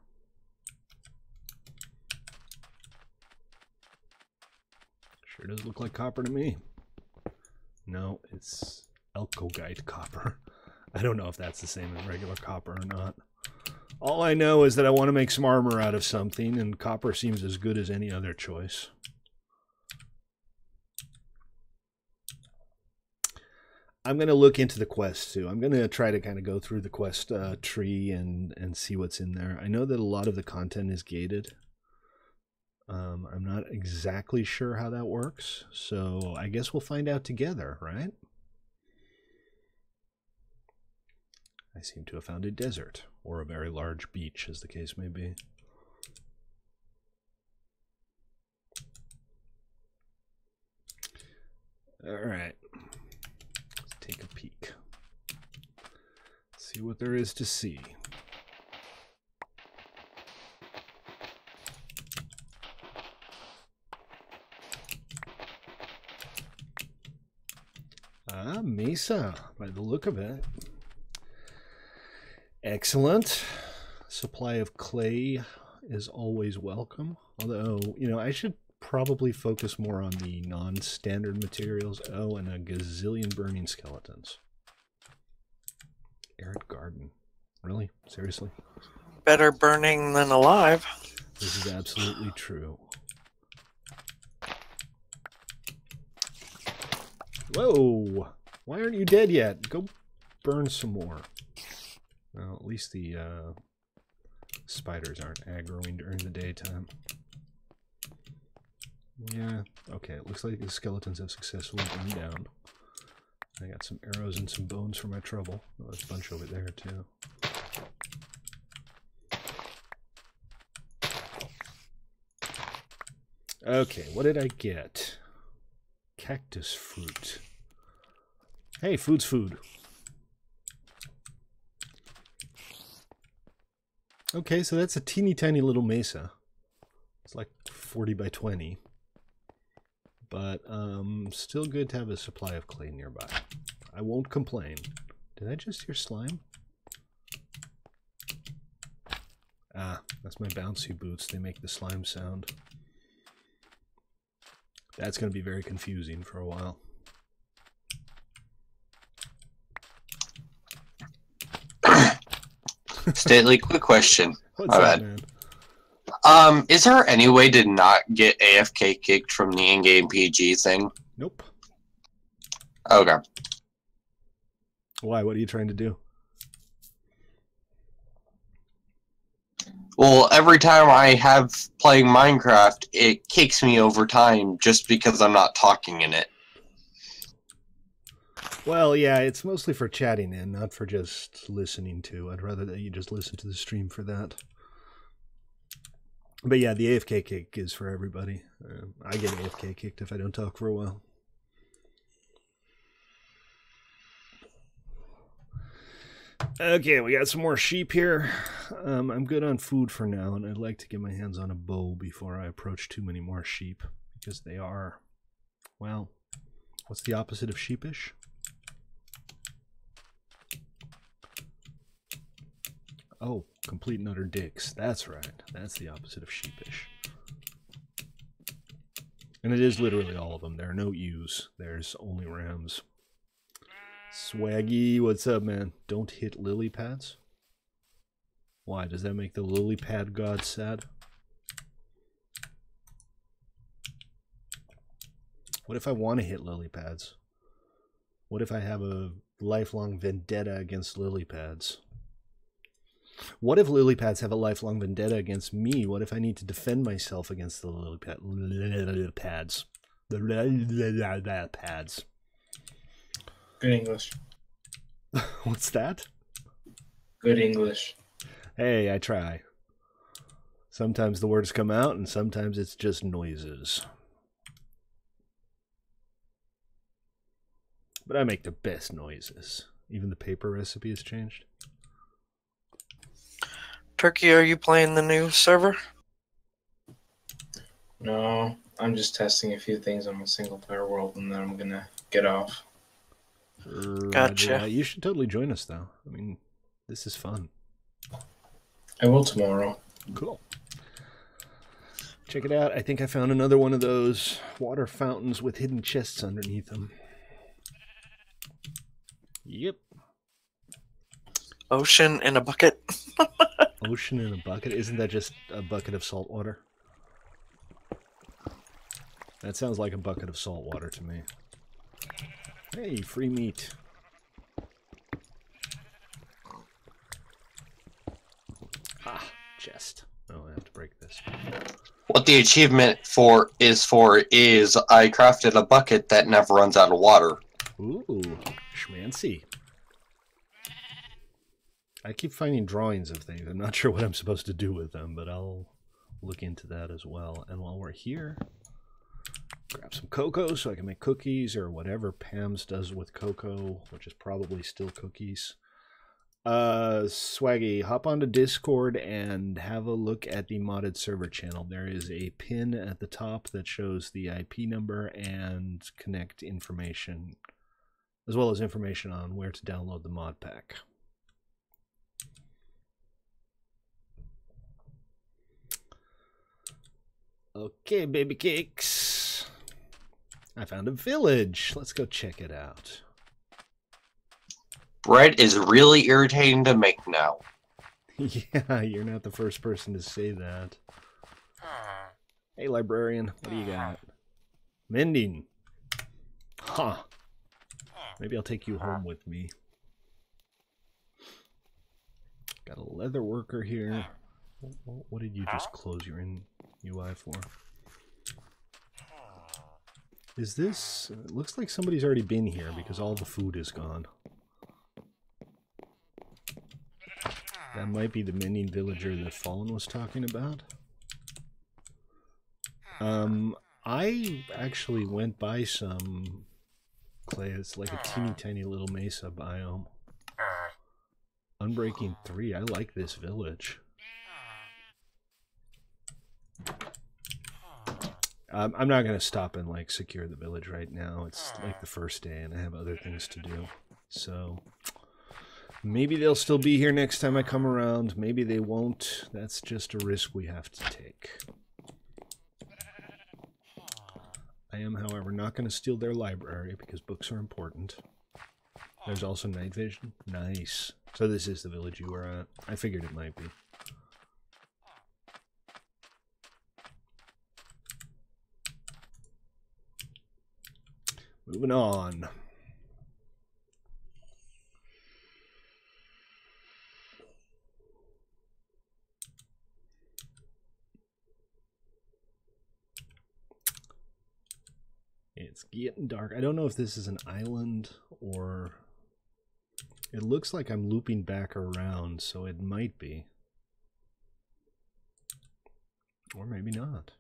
Sure does look like copper to me. No, it's Elkogite copper. I don't know if that's the same as regular copper or not. All I know is that I want to make some armor out of something, and copper seems as good as any other choice. I'm going to look into the quest too. I'm going to try to kind of go through the quest tree and see what's in there. I know that a lot of the content is gated. I'm not exactly sure how that works, so I guess we'll find out together, right? I seem to have found a desert, or a very large beach, as the case may be. Alright, let's take a peek. See what there is to see. Ah, Mesa, by the look of it. Excellent. Supply of clay is always welcome. Although, you know, I should probably focus more on the non-standard materials. Oh, and a gazillion burning skeletons. Arid garden. Really? Seriously? Better burning than alive. This is absolutely true. Whoa! Why aren't you dead yet? Go burn some more. Well, at least the spiders aren't aggroing during the daytime. Yeah, okay, it looks like the skeletons have successfully burned down. I got some arrows and some bones for my trouble. Oh, there's a bunch over there, too. Okay, what did I get? Cactus fruit. Hey, food's food. Okay, so that's a teeny tiny little mesa. It's like 40 by 20. But still good to have a supply of clay nearby. I won't complain. Did I just hear slime? Ah, that's my bouncy boots. They make the slime sound. That's going to be very confusing for a while. Stately, quick question. What's up, man? Is there any way to not get AFK kicked from the in-game PG thing? Nope. Okay. Why? What are you trying to do? Well, every time I have playing Minecraft, it kicks me over time just because I'm not talking in it. Well, yeah, it's mostly for chatting in, not for just listening to. I'd rather that you just listen to the stream for that. But yeah, the AFK kick is for everybody. I get AFK kicked if I don't talk for a while. Okay, we got some more sheep here. I'm good on food for now, and I'd like to get my hands on a bow before I approach too many more sheep, because they are, well, what's the opposite of sheepish? Oh, complete and utter dicks. That's right. That's the opposite of sheepish. And it is literally all of them. There are no ewes. There's only rams. Swaggy, what's up, man? Don't hit lily pads? Why? Does that make the lily pad god sad? What if I want to hit lily pads? What if I have a lifelong vendetta against lily pads? What if lily pads have a lifelong vendetta against me? What if I need to defend myself against the lily pads? The pads. Good English. What's that? Good English. Hey, I try. Sometimes the words come out, and sometimes it's just noises. But I make the best noises. Even the paper recipe has changed. Turkey, are you playing the new server? No, I'm just testing a few things on my single player world, and then I'm gonna get off. Gotcha. You should totally join us, though. I mean, this is fun. I will tomorrow. Cool. Check it out. I think I found another one of those water fountains with hidden chests underneath them. Yep. Ocean in a bucket. Ocean in a bucket? Isn't that just a bucket of salt water? That sounds like a bucket of salt water to me. Hey, free meat. Ah, chest. Oh, I have to break this. What the achievement is I crafted a bucket that never runs out of water. Ooh, schmancy. I keep finding drawings of things. I'm not sure what I'm supposed to do with them, but I'll look into that as well. And while we're here, grab some cocoa so I can make cookies or whatever Pam's does with cocoa, which is probably still cookies. Swaggy, hop onto Discord and have a look at the modded server channel. There is a pin at the top that shows the IP number and connect information, as well as information on where to download the mod pack. Okay, baby cakes. I found a village. Let's go check it out. Bread is really irritating to make now. Yeah, you're not the first person to say that. Hey, librarian, what do you got? Mending. Huh. Maybe I'll take you home with me. Got a leather worker here. What did you just close your UI for? Is this... It looks like somebody's already been here because all the food is gone. That might be the mending villager that Fallen was talking about. I actually went by some clay. It's like a teeny tiny little mesa biome. Unbreaking 3. I like this village. I'm not going to stop and like secure the village right now. It's like the first day and I have other things to do. So maybe they'll still be here next time I come around. Maybe they won't. That's just a risk we have to take. I am, however, not going to steal their library because books are important. There's also night vision. Nice. So this is the village you were at. I figured it might be. Moving on. It's getting dark. I don't know if this is an island or... It looks like I'm looping back around, so it might be. Or maybe not.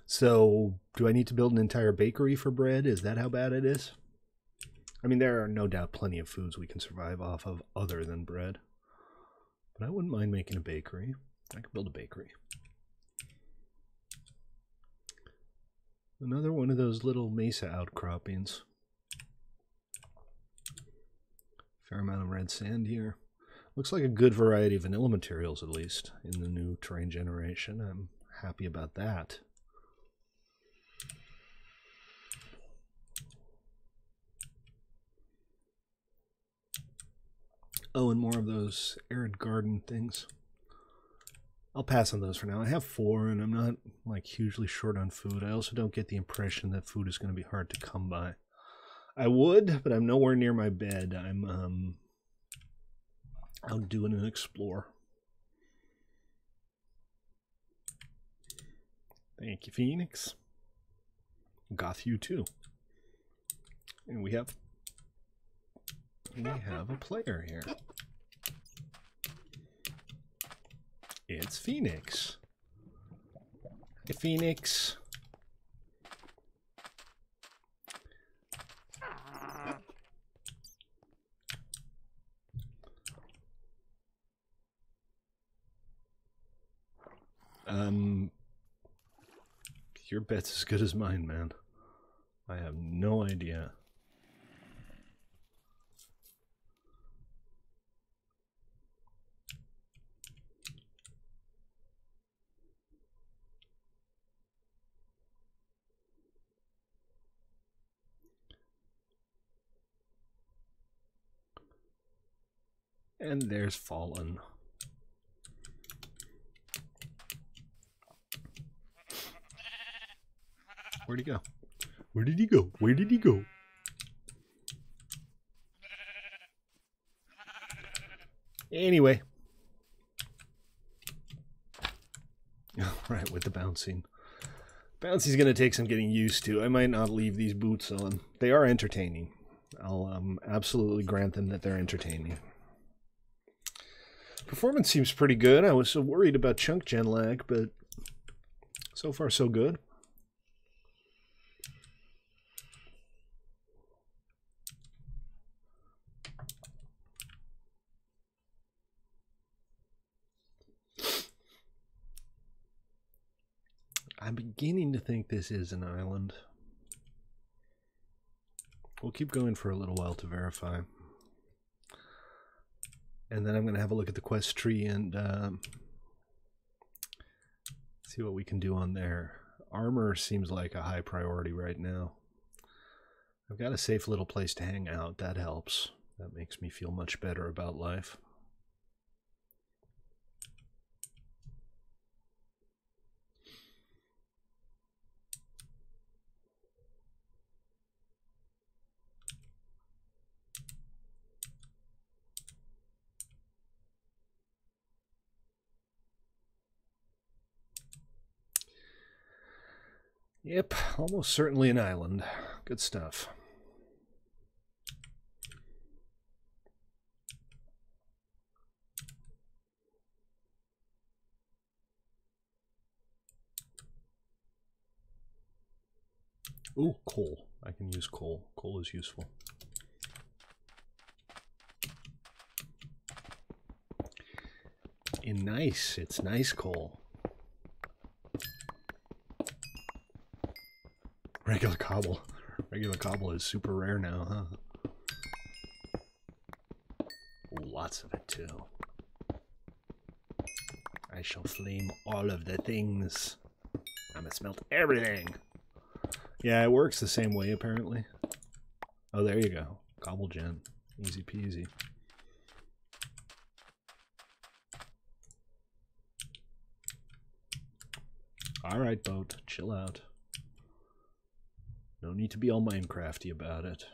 So, do I need to build an entire bakery for bread? Is that how bad it is? I mean, there are no doubt plenty of foods we can survive off of other than bread. But I wouldn't mind making a bakery. I could build a bakery. Another one of those little mesa outcroppings. Fair amount of red sand here. Looks like a good variety of vanilla materials, at least, in the new terrain generation. I'm happy about that. Oh, and more of those arid garden things. I'll pass on those for now. I have 4, and I'm not like hugely short on food. I also don't get the impression that food is going to be hard to come by. I would, but I'm nowhere near my bed. I'm out doing an explore. Thank you, Phoenix. Goth you too. And we have a player here. It's Phoenix. Hey, Phoenix. Your bet's as good as mine, man. I have no idea. And there's Fallen. Where'd he go? Where did he go? Where did he go? Anyway. Right, with the bouncing. Bouncing's going to take some getting used to. I might not leave these boots on. They are entertaining. I'll absolutely grant them that they're entertaining. Performance seems pretty good. I was so worried about chunk gen lag, but so far so good. I'm beginning to think this is an island. We'll keep going for a little while to verify. And then I'm going to have a look at the quest tree and See what we can do on there. Armor seems like a high priority right now. I've got a safe little place to hang out. That helps. That makes me feel much better about life. Yep, almost certainly an island. Good stuff. Ooh, coal. I can use coal. Coal is useful. And nice. It's nice coal. Regular cobble. Regular cobble is super rare now, huh? Ooh, lots of it too. I shall flame all of the things. I'm gonna smelt everything. Yeah, it works the same way apparently. Oh, there you go. Cobble gen. Easy peasy. Alright, boat. Chill out. No need to be all Minecrafty about it.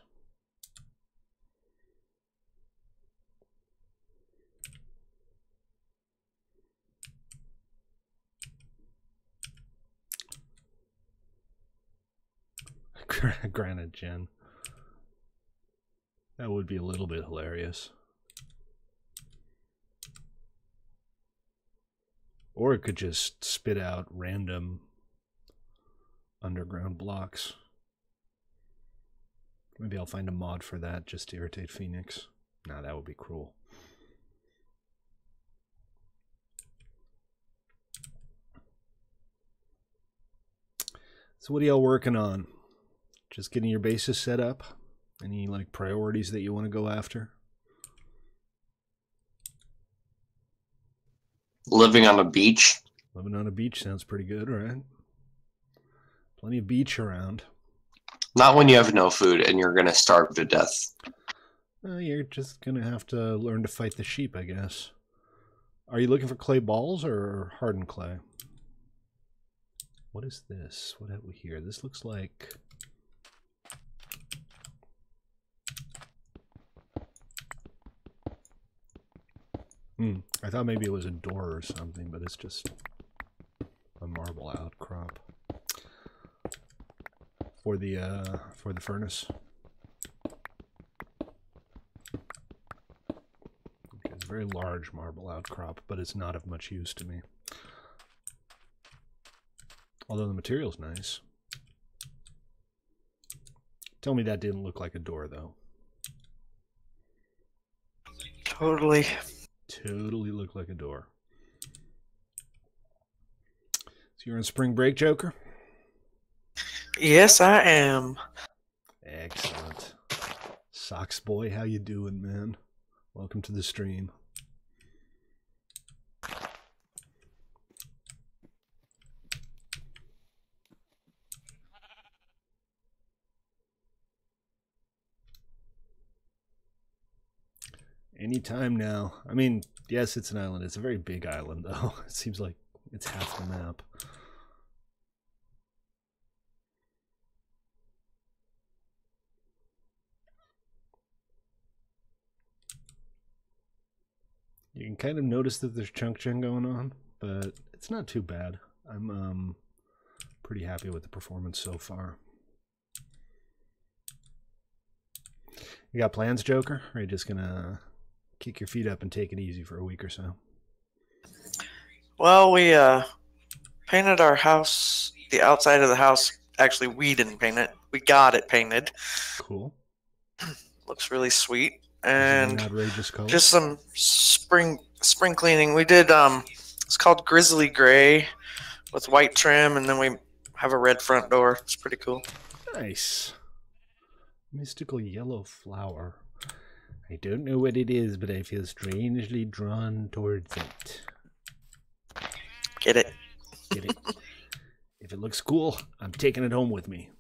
Granite gen. That would be a little bit hilarious. Or it could just spit out random underground blocks. Maybe I'll find a mod for that just to irritate Phoenix. Nah, that would be cruel. So what are y'all working on? Just getting your bases set up? Any like priorities that you want to go after? Living on a beach. Living on a beach sounds pretty good, right? Plenty of beach around. Not when you have no food and you're going to starve to death. You're just going to have to learn to fight the sheep, I guess. Are you looking for clay balls or hardened clay? What is this? What have we here? This looks like... I thought maybe it was a door or something, but it's just a marble outcrop. For the furnace. Okay, it's a very large marble outcrop, but it's not of much use to me. Although the material's nice. Tell me that didn't look like a door, though. Totally. Totally looked like a door. So you're on spring break, Joker? Yes, I am. Excellent. Socks boy, how you doing, man? Welcome to the stream. Anytime now. I mean, yes, it's an island. It's a very big island, though. It seems like it's half the map. You can kind of notice that there's chunk gen going on, but it's not too bad. I'm pretty happy with the performance so far. You got plans, Joker? Or are you just gonna kick your feet up and take it easy for a week or so? Well, we painted our house, the outside of the house. Actually, we didn't paint it. We got it painted. Cool. Looks really sweet. Is it an And outrageous color? just some spring cleaning. We did it's called Grizzly Gray with white trim, and then we have a red front door. It's pretty cool. Nice. Mystical yellow flower. I don't know what it is, but I feel strangely drawn towards it. Get it? Get it? If it looks cool, I'm taking it home with me.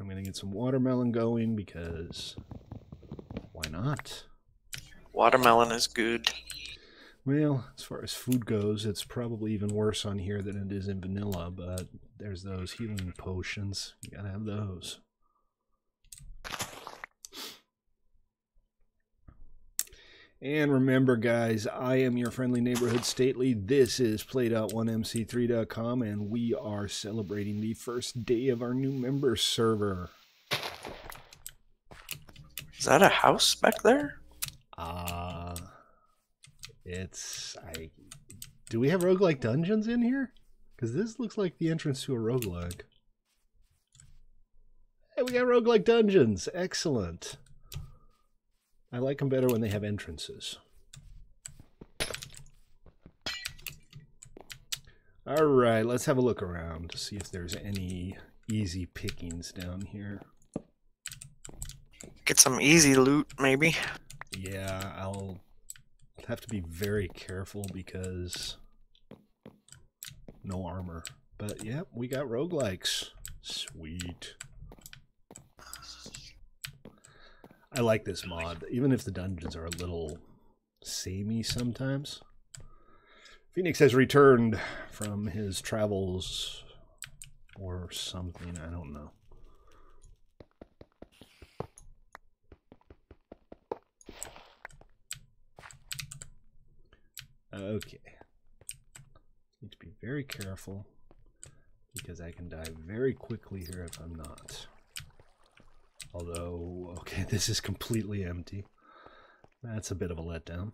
I'm going to get some watermelon going because why not? Watermelon is good. Well, as far as food goes, it's probably even worse on here than it is in vanilla, but there's those healing potions. You gotta have those. And remember, guys, I am your friendly neighborhood Stately. This is Play.1MC3.com, and we are celebrating the first day of our new member server. Is that a house back there? Do we have roguelike dungeons in here? Because this looks like the entrance to a roguelike. Hey, we got roguelike dungeons. Excellent. I like them better when they have entrances. All right, let's have a look around to see if there's any easy pickings down here. Get some easy loot, maybe. Yeah, I'll have to be very careful because no armor. But yeah, we got roguelikes. Sweet. I like this mod, even if the dungeons are a little samey sometimes. Phoenix has returned from his travels or something, I don't know. Okay. Need to be very careful because I can die very quickly here if I'm not. Although, okay, this is completely empty. That's a bit of a letdown.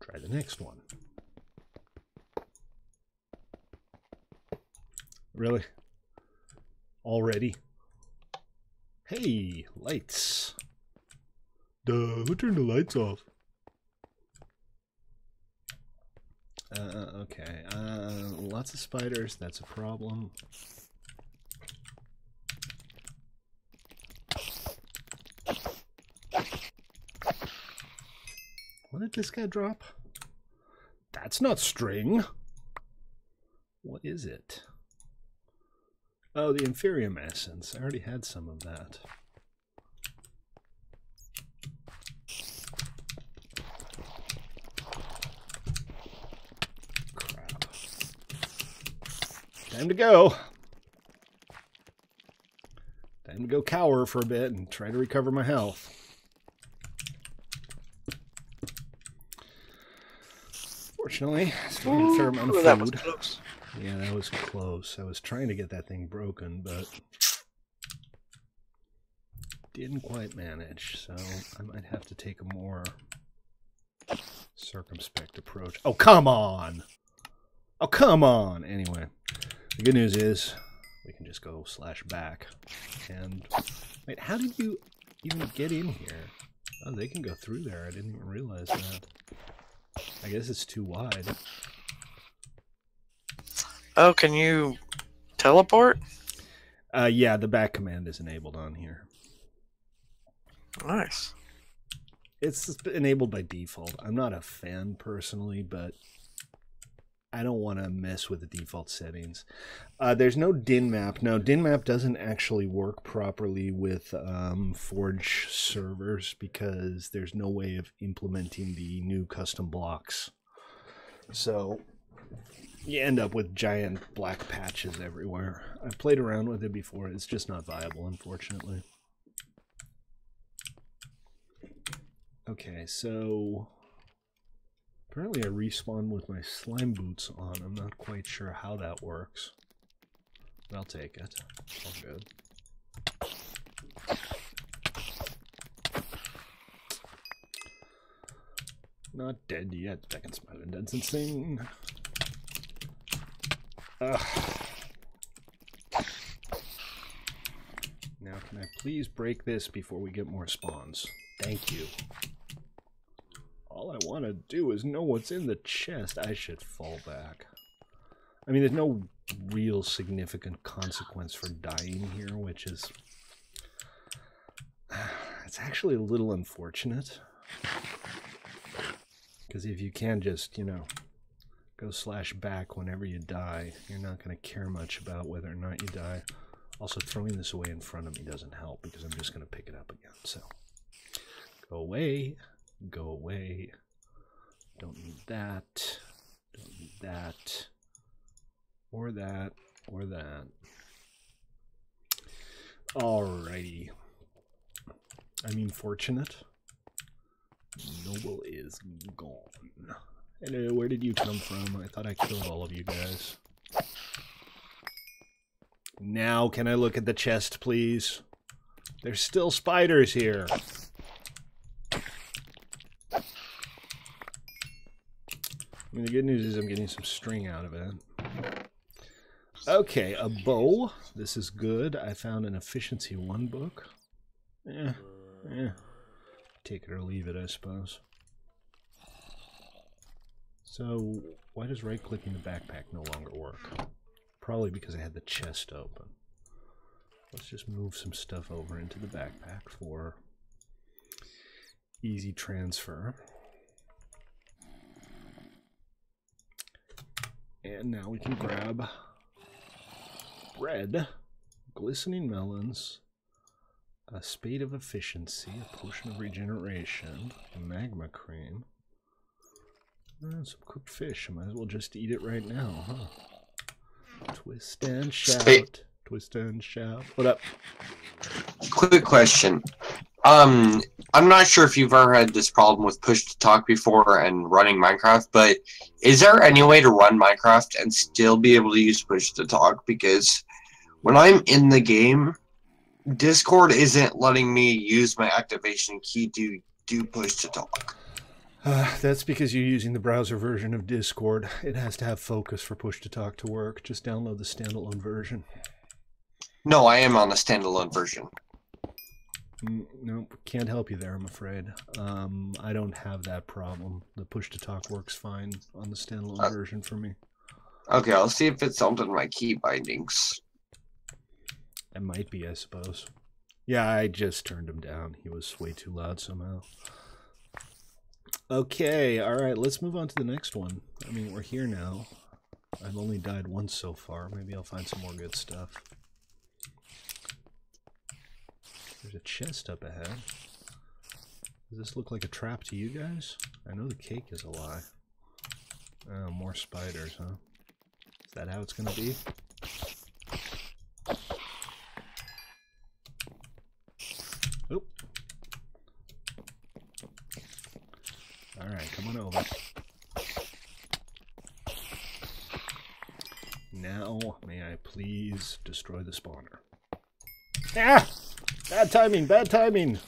Try the next one. Really? Already? Hey, lights. Duh, who turned the lights off? Okay. Lots of spiders, that's a problem. What did this guy drop? That's not string. What is it? Oh, the Inferium Essence. I already had some of that. Crap. Time to go. Time to go cower for a bit and try to recover my health. Fortunately, still got a fair amount of food. That was close. Yeah, that was close. I was trying to get that thing broken, but didn't quite manage. So I might have to take a more circumspect approach. Oh, come on! Oh, come on! Anyway, the good news is we can just go /back. And wait, how did you even get in here? Oh, they can go through there. I didn't even realize that. I guess it's too wide. Oh, can you teleport? Yeah, the back command is enabled on here. Nice. It's enabled by default. I'm not a fan personally, but I don't want to mess with the default settings. There's no din map. Now, din map doesn't actually work properly with Forge servers because there's no way of implementing the new custom blocks. So you end up with giant black patches everywhere. I've played around with it before. It's just not viable, unfortunately. Okay, so apparently I respawn with my slime boots on. I'm not quite sure how that works. But I'll take it. All good. Not dead yet. I can smile and dance and sing. Ugh. Now can I please break this before we get more spawns? Thank you. All I want to do is know what's in the chest. I should fall back. I mean, there's no real significant consequence for dying here, which is... It's actually a little unfortunate. Because if you can just, you know, Go /back whenever you die. You're not going to care much about whether or not you die. Also, throwing this away in front of me doesn't help because I'm just going to pick it up again. So, go away. Go away. Don't need that. Don't need that. Or that. Or that. Alrighty. I mean, fortunate. Noble is gone. Hello, where did you come from? I thought I killed all of you guys. Now, can I look at the chest, please? There's still spiders here. I mean, the good news is I'm getting some string out of it. Okay, a bow. This is good. I found an efficiency 1 book. Take it or leave it, I suppose. So, why does right-clicking the backpack no longer work? Probably because I had the chest open. Let's just move some stuff over into the backpack for easy transfer. And now we can grab bread, glistening melons, a spade of efficiency, a potion of regeneration, a magma cream, and some cooked fish. I might as well just eat it right now, huh? Twist and shout. Twist and shout. What up? Quick question. I'm not sure if you've ever had this problem with push to talk before and running Minecraft, but is there any way to run Minecraft and still be able to use push to talk? Because when I'm in the game, Discord isn't letting me use my activation key to do push to talk. That's because you're using the browser version of Discord. It has to have focus for push to talk to work. Just download the standalone version. No, I am on the standalone version. Nope, can't help you there, I'm afraid. I don't have that problem. The push to talk works fine on the standalone version for me. Okay, I'll see if it's something in my key bindings. It might be, I suppose. Yeah, I just turned him down. He was way too loud somehow. Okay, alright, let's move on to the next one. I mean, we're here now. I've only died once so far. Maybe I'll find some more good stuff. There's a chest up ahead. Does this look like a trap to you guys? I know the cake is a lie. Oh, more spiders, huh? Is that how it's gonna be? Oop. Alright, come on over. Now, may I please destroy the spawner? Ah! Bad timing, bad timing!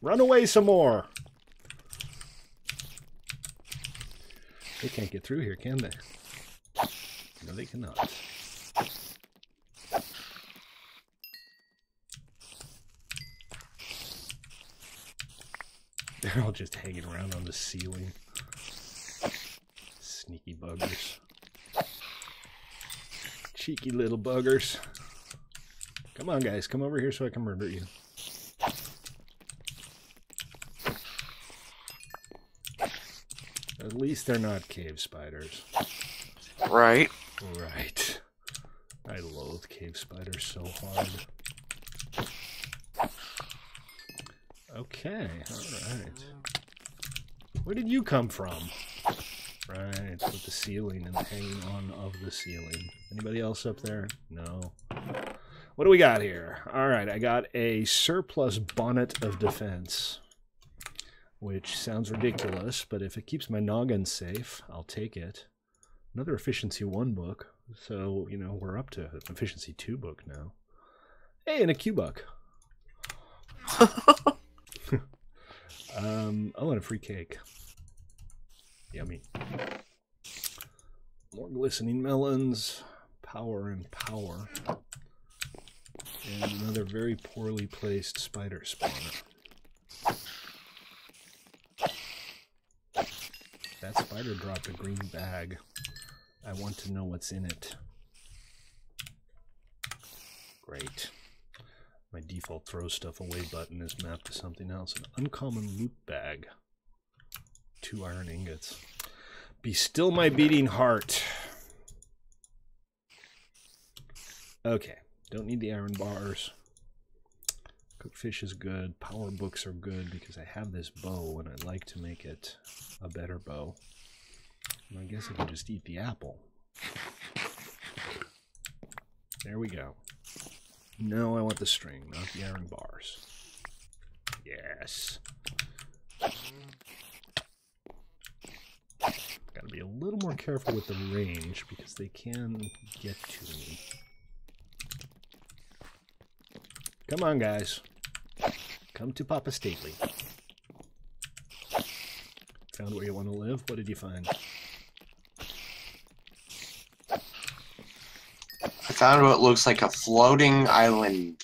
Run away some more! They can't get through here, can they? No, they cannot. They're all just hanging around on the ceiling. Sneaky buggers. Cheeky little buggers. Come on, guys. Come over here so I can murder you. At least they're not cave spiders. Right. Right. I loathe cave spiders so hard. Okay, alright. Where did you come from? Right, with the ceiling and hanging on of the ceiling. Anybody else up there? No. What do we got here? Alright, I got a surplus bonnet of defense. Which sounds ridiculous, but if it keeps my noggin safe, I'll take it. Another efficiency 1 book. So, you know, we're up to an efficiency 2 book now. Hey, and a Q buck. Oh, and a free cake. Yummy. More glistening melons. Power and power. And another very poorly placed spider spawner. That spider dropped a green bag. I want to know what's in it. Great. My default throw stuff away button is mapped to something else. An uncommon loot bag. 2 iron ingots. Be still my beating heart. Okay, don't need the iron bars. Cooked fish is good. Power books are good because I have this bow and I'd like to make it a better bow. And I guess I can just eat the apple. There we go. No, I want the string, not the iron bars. Yes. Gotta be a little more careful with the range because they can get to me. Come on, guys. Come to Papa Stately. Found where you want to live? What did you find? I found what looks like a floating island,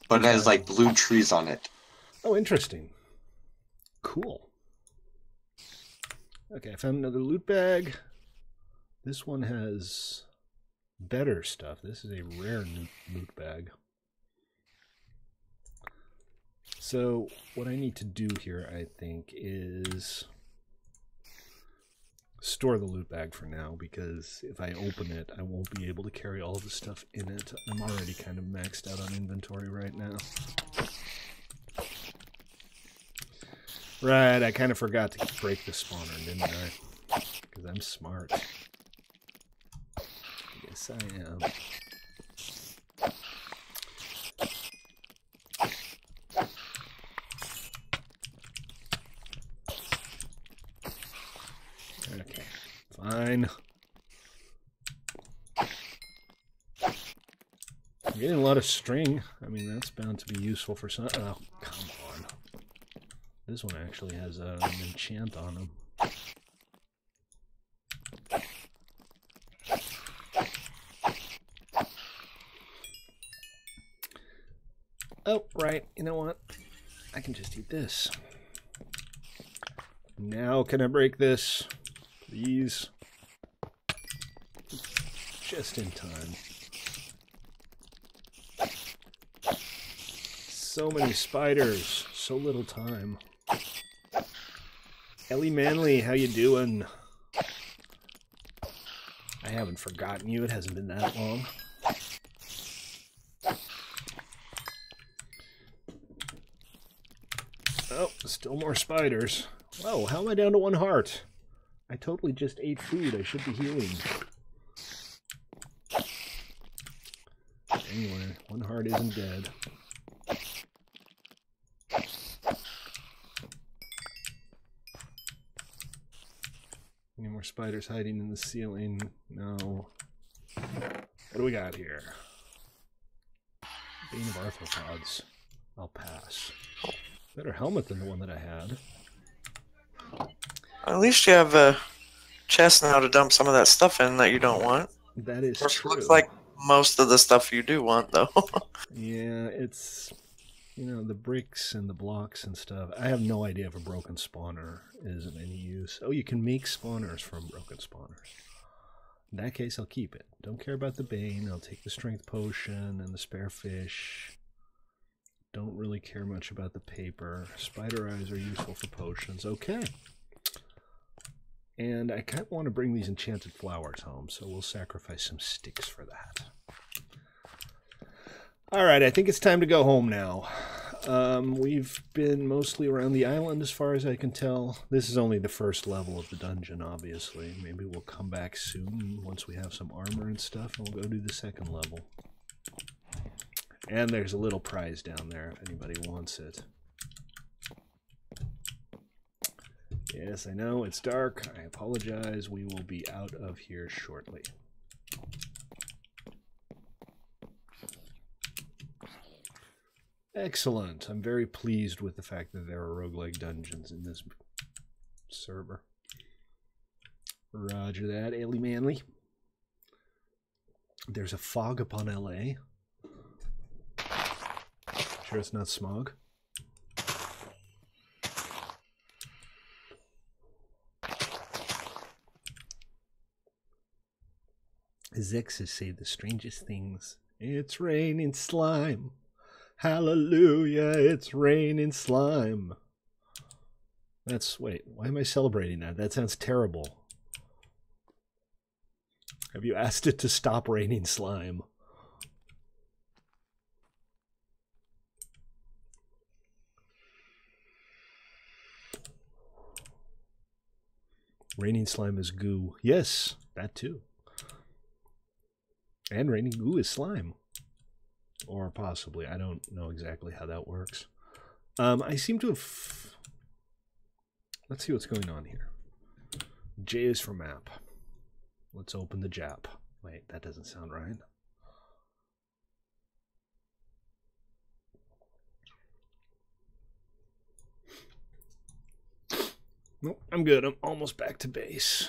but it has like blue trees on it. Oh, interesting. Cool. Okay, I found another loot bag. This one has better stuff. This is a rare loot bag. So what I need to do here, I think, is store the loot bag for now, because if I open it, I won't be able to carry all the stuff in it. I'm already kind of maxed out on inventory right now. Right, I kind of forgot to break the spawner, didn't I? Because I'm smart. I guess I am. Okay, fine. I'm getting a lot of string. I mean, that's bound to be useful for some... Oh, come on. This one actually has an enchant on him. Oh, right. You know what? I can just eat this. Now can I break this? Please. Just in time. So many spiders. So little time. Ellie Manley, how you doing? I haven't forgotten you. It hasn't been that long. Oh, still more spiders. Whoa, how am I down to 1 heart? I totally just ate food. I should be healing. Anyway, 1 heart isn't dead. Any more spiders hiding in the ceiling? No. What do we got here? Bane of Arthropods. I'll pass. Better helmet than the one that I had. At least you have a chest now to dump some of that stuff in that you don't want. That is true. Looks like most of the stuff you do want, though. Yeah, it's... You know, the bricks and the blocks and stuff. I have no idea if a broken spawner is of any use. Oh, you can make spawners from broken spawners. In that case, I'll keep it. Don't care about the Bane. I'll take the strength potion and the spare fish. Don't really care much about the paper. Spider eyes are useful for potions. Okay. And I kind of want to bring these enchanted flowers home, so we'll sacrifice some sticks for that. Alright, I think it's time to go home now. We've been mostly around the island as far as I can tell. This is only the first level of the dungeon, obviously. Maybe we'll come back soon once we have some armor and stuff, and we'll go do the second level. And there's a little prize down there if anybody wants it. Yes, I know, it's dark. I apologize. We will be out of here shortly. Excellent. I'm very pleased with the fact that there are roguelike dungeons in this server. Roger that, Ellie Manley. There's a fog upon LA. Sure it's not smog? Zexes say the strangest things. It's raining slime. Hallelujah, it's raining slime. Wait, why am I celebrating that? That sounds terrible. Have you asked it to stop raining slime? Raining slime is goo. Yes, that too. And raining goo is slime. Or possibly. I don't know exactly how that works. I seem to have... Let's see what's going on here. J is for map. Let's open the Jap. Wait, that doesn't sound right. Nope, I'm good. I'm almost back to base.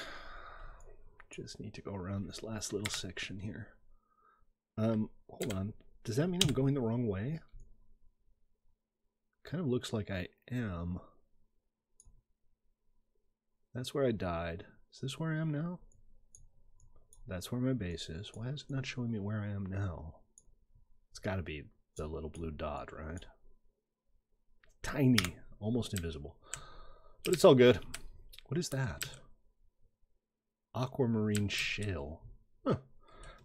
Just need to go around this last little section here. Hold on. Does that mean I'm going the wrong way? Kind of looks like I am. That's where I died. Is this where I am now? That's where my base is. Why is it not showing me where I am now? It's got to be the little blue dot, right? Tiny. Almost invisible. But it's all good. What is that? Aquamarine shale. Huh.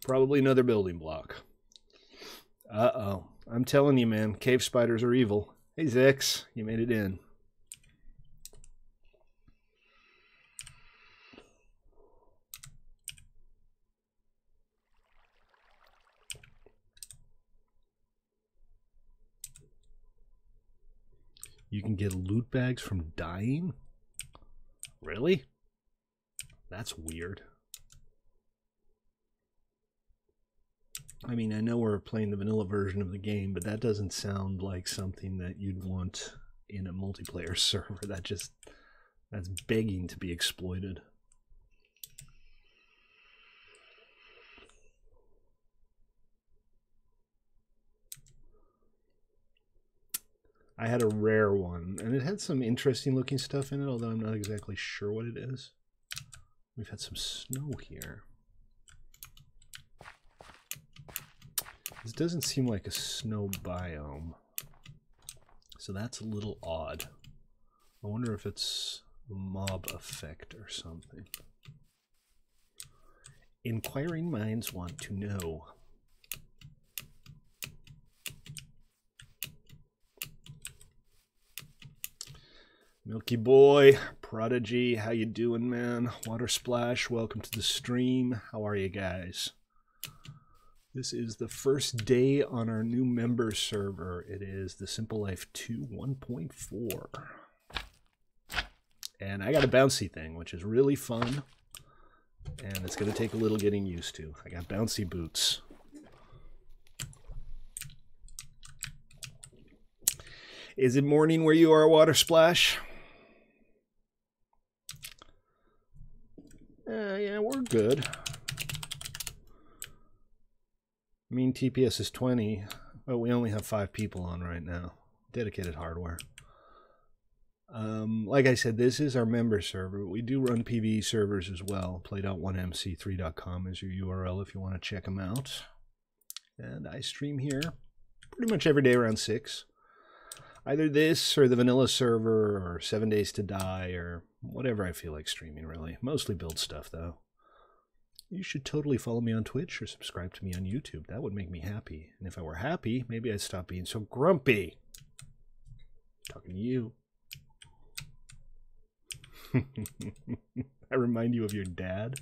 Probably another building block. Uh-oh. I'm telling you, man. Cave spiders are evil. Hey, Zix. You made it in. You can get loot bags from dying? Really? That's weird. I mean, I know we're playing the vanilla version of the game, but that doesn't sound like something that you'd want in a multiplayer server. That's begging to be exploited. I had a rare one, and it had some interesting looking stuff in it, although I'm not exactly sure what it is. We've had some snow here. This doesn't seem like a snow biome, so that's a little odd. I wonder if it's a mob effect or something. Inquiring minds want to know. Milky Boy, Prodigy, how you doing, man? Water Splash, welcome to the stream. How are you guys? This is the first day on our new member server. It is the Simple Life 2 1.4. And I got a bouncy thing, which is really fun. And it's going to take a little getting used to. I got bouncy boots. Is it morning where you are, Water Splash? Yeah, we're good. Mean TPS is 20, but we only have 5 people on right now. Dedicated hardware. Like I said, this is our member server. We do run PvE servers as well. Play.1mc3.com is your URL if you want to check them out. And I stream here pretty much every day around 6. Either this or the vanilla server or 7 Days to Die or whatever I feel like streaming, really. Mostly build stuff, though. You should totally follow me on Twitch or subscribe to me on YouTube. That would make me happy. And if I were happy, maybe I'd stop being so grumpy. Talking to you. I remind you of your dad.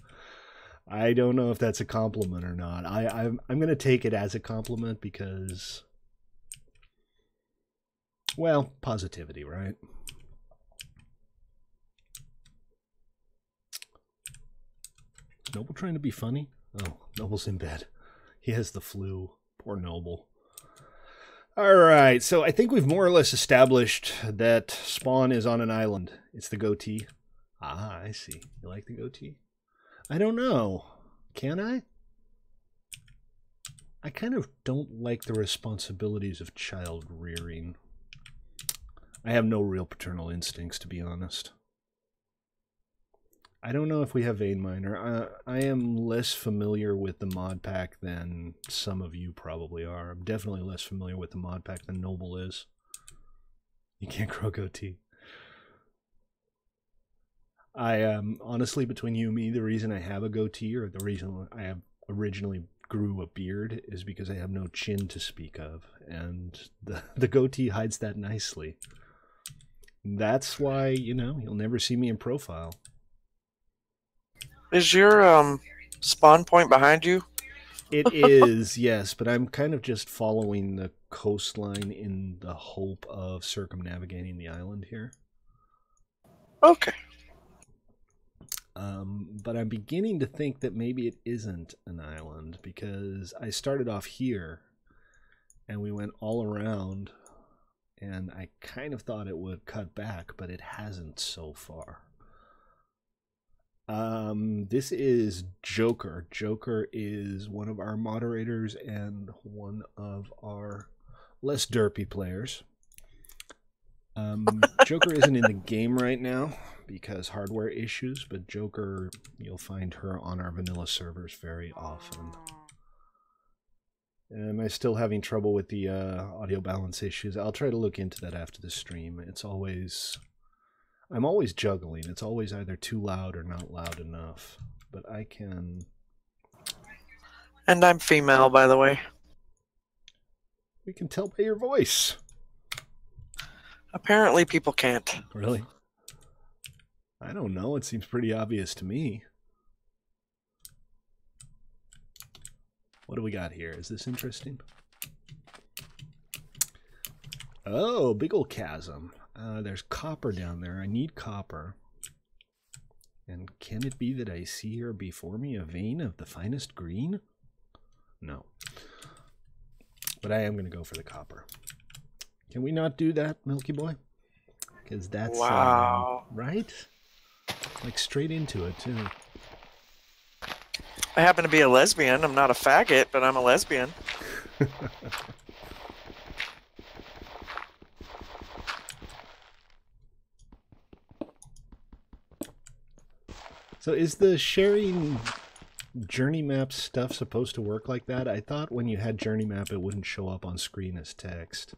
I don't know if that's a compliment or not. I'm going to take it as a compliment because... well, positivity, right? Is Noble trying to be funny? Oh, Noble's in bed. He has the flu. Poor Noble. Alright, so I think we've more or less established that Spawn is on an island. It's the goatee. Ah, I see. You like the goatee? I don't know. Can I? I kind of don't like the responsibilities of child rearing. I have no real paternal instincts, to be honest. I don't know if we have Vein Miner. I am less familiar with the mod pack than some of you probably are. I'm definitely less familiar with the mod pack than Noble is. You can't grow goatee. I honestly, between you and me, the reason I have a goatee, or the reason I have originally grew a beard, is because I have no chin to speak of, and the goatee hides that nicely. That's why, you know, you'll never see me in profile. Is your spawn point behind you? It is, yes, but I'm kind of just following the coastline in the hope of circumnavigating the island here. Okay. But I'm beginning to think that maybe it isn't an island, because I started off here and we went all around, and I kind of thought it would cut back, but it hasn't so far. This is Joker. Joker is one of our moderators and one of our less derpy players. Joker isn't in the game right now because hardware issues, but Joker, you'll find her on our vanilla servers very often. Am I still having trouble with the audio balance issues? I'll try to look into that after the stream. It's always... I'm always juggling. It's always either too loud or not loud enough. But I can... And I'm female, by the way. We can tell by your voice. Apparently people can't. Really? I don't know. It seems pretty obvious to me. What do we got here? Is this interesting? Oh, big old chasm. There's copper down there. I need copper. And can it be that I see here before me a vein of the finest green? No. But I am going to go for the copper. Can we not do that, Milky Boy? Because that's... Wow. Right? Like straight into it, too. I happen to be a lesbian. I'm not a faggot, but I'm a lesbian. So is the sharing journey map stuff supposed to work like that? I thought when you had journey map it wouldn't show up on screen as text.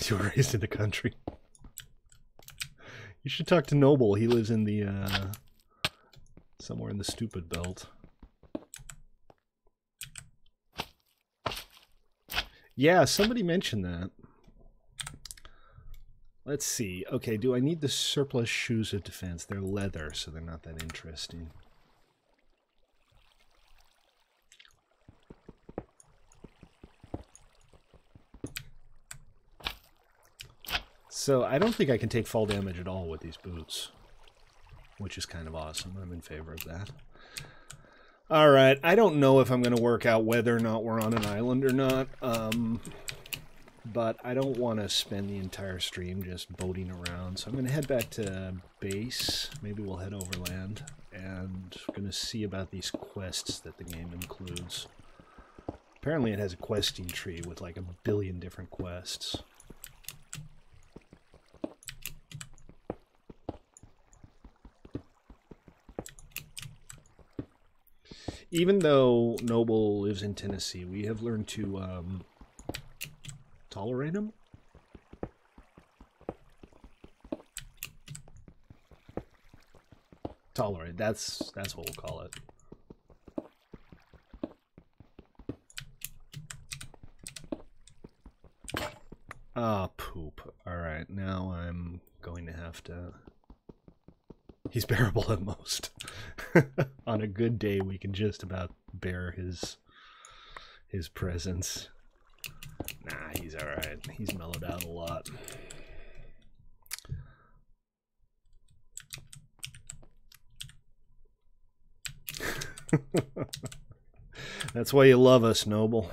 You were raised in the country. You should talk to Noble. He lives in the somewhere in the stupid belt. Yeah, somebody mentioned that. Let's see. Okay, do I need the surplus shoes of defense? They're leather, so they're not that interesting. So I don't think I can take fall damage at all with these boots, which is kind of awesome. I'm in favor of that. All right, I don't know if I'm going to work out whether or not we're on an island or not. But I don't want to spend the entire stream just boating around. So I'm going to head back to base. Maybe we'll head overland. And I'm going to see about these quests that the game includes. Apparently it has a questing tree with like 1 billion different quests. Even though Noble lives in Tennessee, we have learned to... tolerate him? Tolerate, that's what we'll call it. Ah, poop. Alright, now I'm going to have to... He's bearable at most. On a good day, we can just about bear his presence. Nah, he's alright. He's mellowed out a lot. That's why you love us, Noble.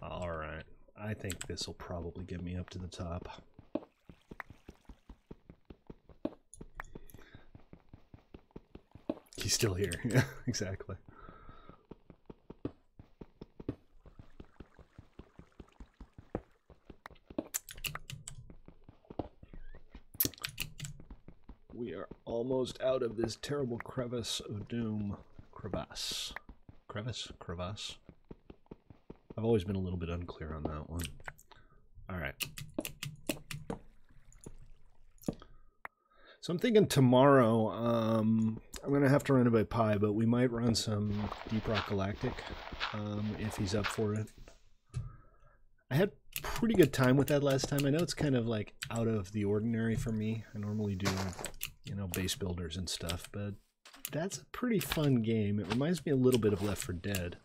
Alright. I think this will probably get me up to the top. He's still here. Yeah, exactly. We are almost out of this terrible crevice of doom. Crevasse. Crevice? Crevasse? I've always been a little bit unclear on that one. All right. So I'm thinking tomorrow, I'm going to have to run it by Pi, but we might run some Deep Rock Galactic if he's up for it. I had pretty good time with that last time. I know it's kind of like out of the ordinary for me. I normally do, you know, base builders and stuff, but that's a pretty fun game. It reminds me a little bit of Left 4 Dead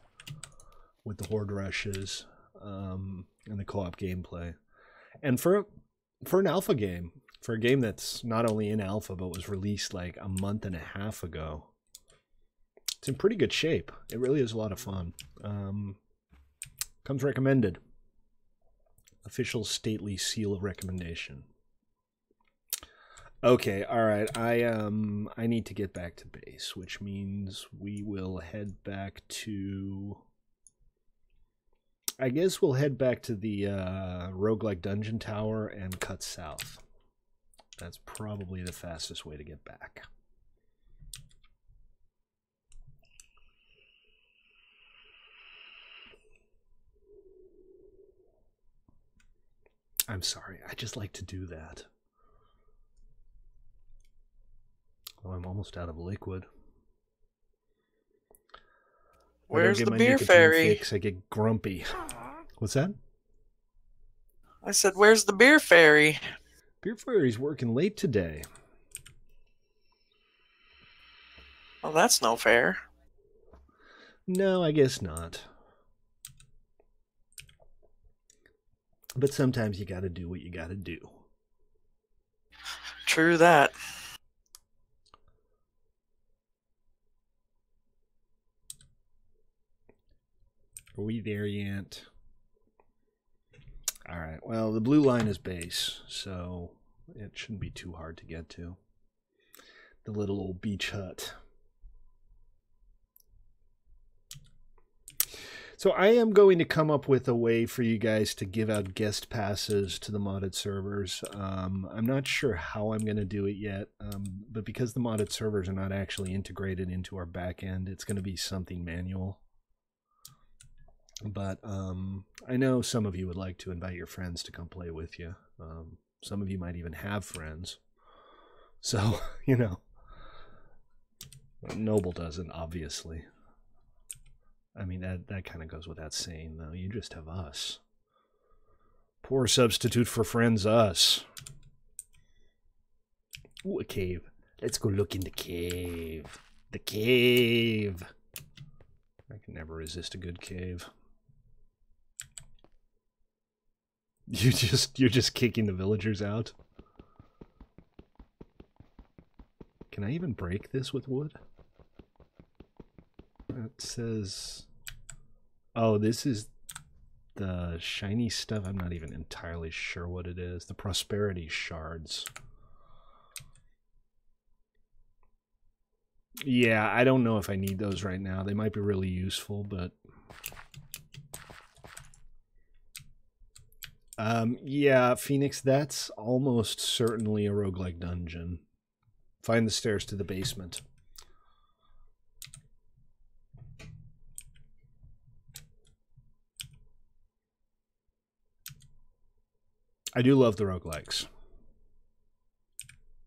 with the horde rushes and the co-op gameplay. And for an alpha game, for a game that's not only in alpha but was released like a month and a half ago, it's in pretty good shape. It really is a lot of fun. Comes recommended. Official stately seal of recommendation. Okay, all right. I need to get back to base, which means we will head back to... I guess we'll head back to the roguelike dungeon tower and cut south. That's probably the fastest way to get back. I'm sorry, I just like to do that. Oh, I'm almost out of liquid. Where's the beer fairy? Fix, I get grumpy. What's that? I said, where's the beer fairy? Beer fairy's working late today. Well, that's no fair. No, I guess not. But sometimes you gotta do what you gotta do. True that. Are we there yet? All right. Well, the blue line is base, so it shouldn't be too hard to get to. The little old beach hut. So I am going to come up with a way for you guys to give out guest passes to the modded servers. I'm not sure how I'm going to do it yet, but because the modded servers are not actually integrated into our backend, it's going to be something manual. But I know some of you would like to invite your friends to come play with you. Some of you might even have friends. So, you know, Noble doesn't, obviously. I mean, that kind of goes without saying, though. You just have us. Poor substitute for friends, us. Ooh, a cave. Let's go look in the cave. The cave. I can never resist a good cave. You're just kicking the villagers out? Can I even break this with wood? It says... Oh, this is the shiny stuff. I'm not even entirely sure what it is. The prosperity shards. Yeah, I don't know if I need those right now. They might be really useful, but... yeah, Phoenix, that's almost certainly a roguelike dungeon. Find the stairs to the basement. I do love the roguelikes.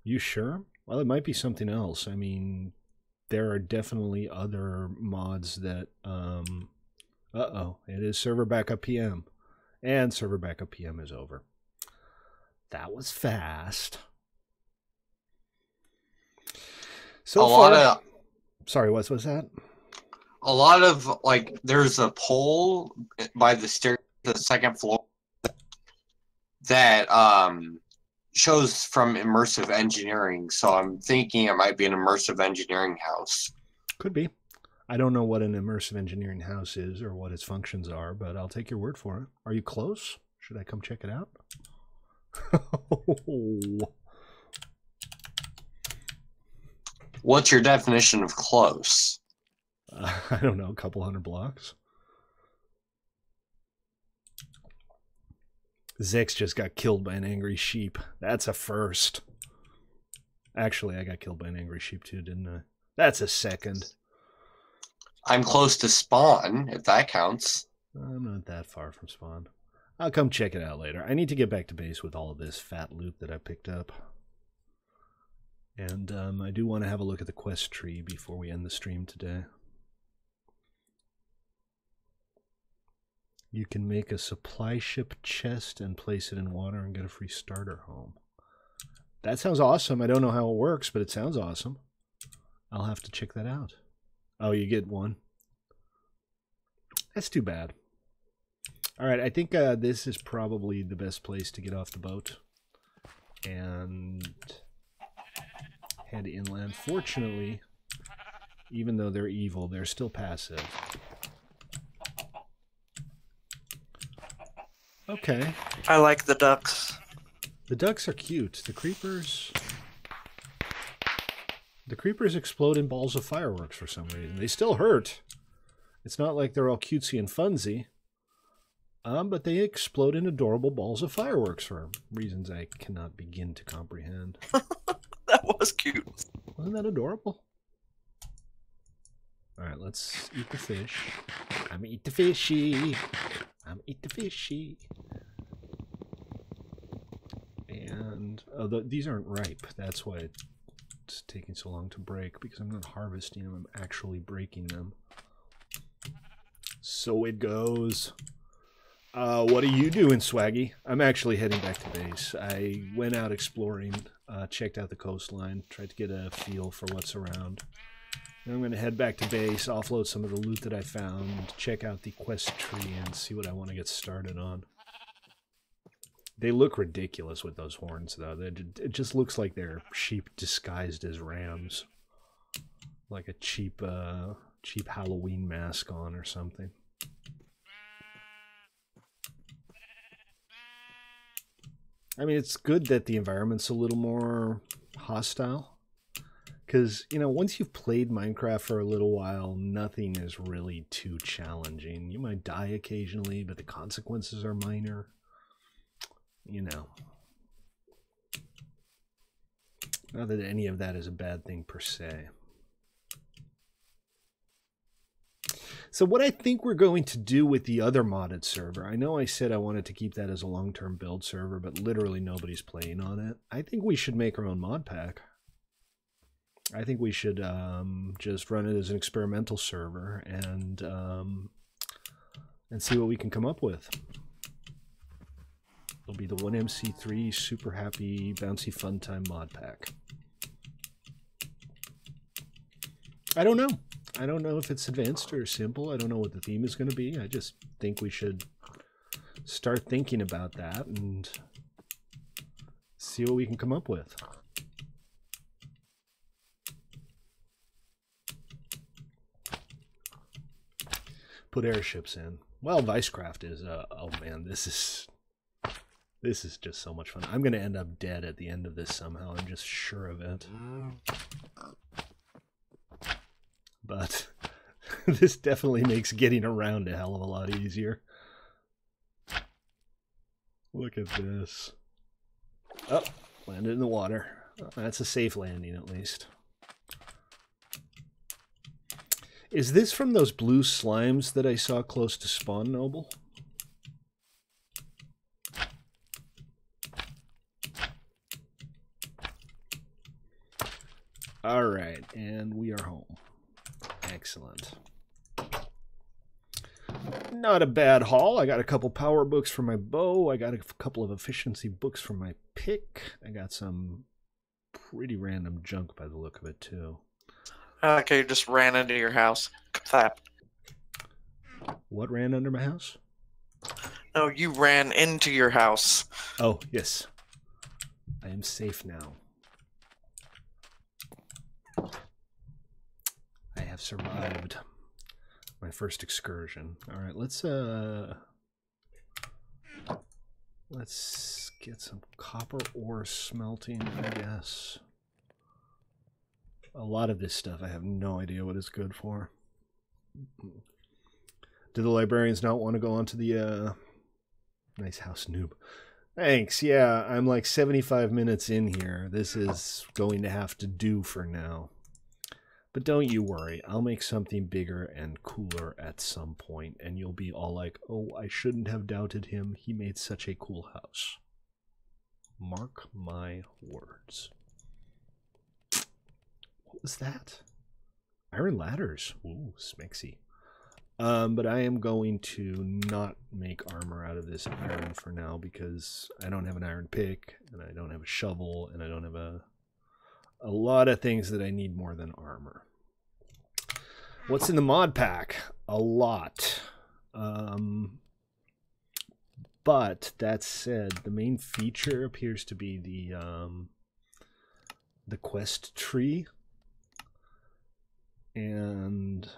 You sure? Well, it might be something else. I mean, there are definitely other mods that... Uh-oh, it is server backup PM. And server backup PM is over. That was fast. So far... Sorry, what was that? A lot of, like, there's a pole by the stair, the second floor, that shows from immersive engineering. So I'm thinking it might be an immersive engineering house. Could be. I don't know what an immersive engineering house is or what its functions are, but I'll take your word for it. Are you close? Should I come check it out? What's your definition of close? I don't know, a couple hundred blocks. Zex just got killed by an angry sheep. That's a first. Actually, I got killed by an angry sheep too, didn't I? That's a second. I'm close to spawn, if that counts. I'm not that far from spawn. I'll come check it out later. I need to get back to base with all of this fat loot that I picked up. And I do want to have a look at the quest tree before we end the stream today. You can make a supply ship chest and place it in water and get a free starter home. That sounds awesome. I don't know how it works, but it sounds awesome. I'll have to check that out. Oh, you get one. That's too bad. All right, I think this is probably the best place to get off the boat and head inland. Fortunately, even though they're evil, they're still passive. Okay. I like the ducks. The ducks are cute. The creepers explode in balls of fireworks for some reason. They still hurt. It's not like they're all cutesy and funsy. But they explode in adorable balls of fireworks for reasons I cannot begin to comprehend. That was cute. Wasn't that adorable? Alright, let's eat the fish. I'm eat the fishy. I'm eat the fishy. And these aren't ripe. That's why it's taking so long to break, because I'm not harvesting them. I'm actually breaking them. So it goes. What are you doing, Swaggy? I'm actually heading back to base. I went out exploring, checked out the coastline, tried to get a feel for what's around. Then I'm going to head back to base, offload some of the loot that I found, check out the quest tree, and see what I want to get started on. They look ridiculous with those horns, though. It just looks like they're sheep disguised as rams. Like a cheap Halloween mask on or something. I mean, it's good that the environment's a little more hostile. Because, you know, once you've played Minecraft for a little while, nothing is really too challenging. You might die occasionally, but the consequences are minor. You know. Not that any of that is a bad thing per se. So what I think we're going to do with the other modded server, I know I said I wanted to keep that as a long-term build server, but literally nobody's playing on it. I think we should make our own mod pack. I think we should just run it as an experimental server and see what we can come up with. It'll be the 1MC3 Super Happy Bouncy Fun Time mod pack. I don't know. I don't know if it's advanced or simple. I don't know what the theme is going to be. I just think we should start thinking about that and see what we can come up with. Put airships in. Well, Vicecraft is, oh man, this is just so much fun. I'm going to end up dead at the end of this somehow. I'm just sure of it. But this definitely makes getting around a hell of a lot easier. Look at this. Oh, landed in the water. That's a safe landing at least. Is this from those blue slimes that I saw close to Spawn Noble? All right, and we are home. Excellent. Not a bad haul. I got a couple power books for my bow. I got a couple of efficiency books for my pick. I got some pretty random junk by the look of it, too. Okay, you just ran into your house. Clap. What ran under my house? No, you ran into your house. Oh, yes. I am safe now. I have survived my first excursion. All right, let's get some copper ore smelting, I guess. A lot of this stuff I have no idea what it's good for. Do the librarians not want to go onto the nice house, noob? Thanks. Yeah, I'm like 75 minutes in here. This is going to have to do for now. But don't you worry, I'll make something bigger and cooler at some point, and you'll be all like, oh, I shouldn't have doubted him. He made such a cool house. Mark my words. What was that? Iron ladders. Ooh, smexy. But I am going to not make armor out of this iron for now because I don't have an iron pick, and I don't have a shovel, and I don't have a lot of things that I need more than armor. What's in the mod pack? A lot. But that said, the main feature appears to be the quest tree. And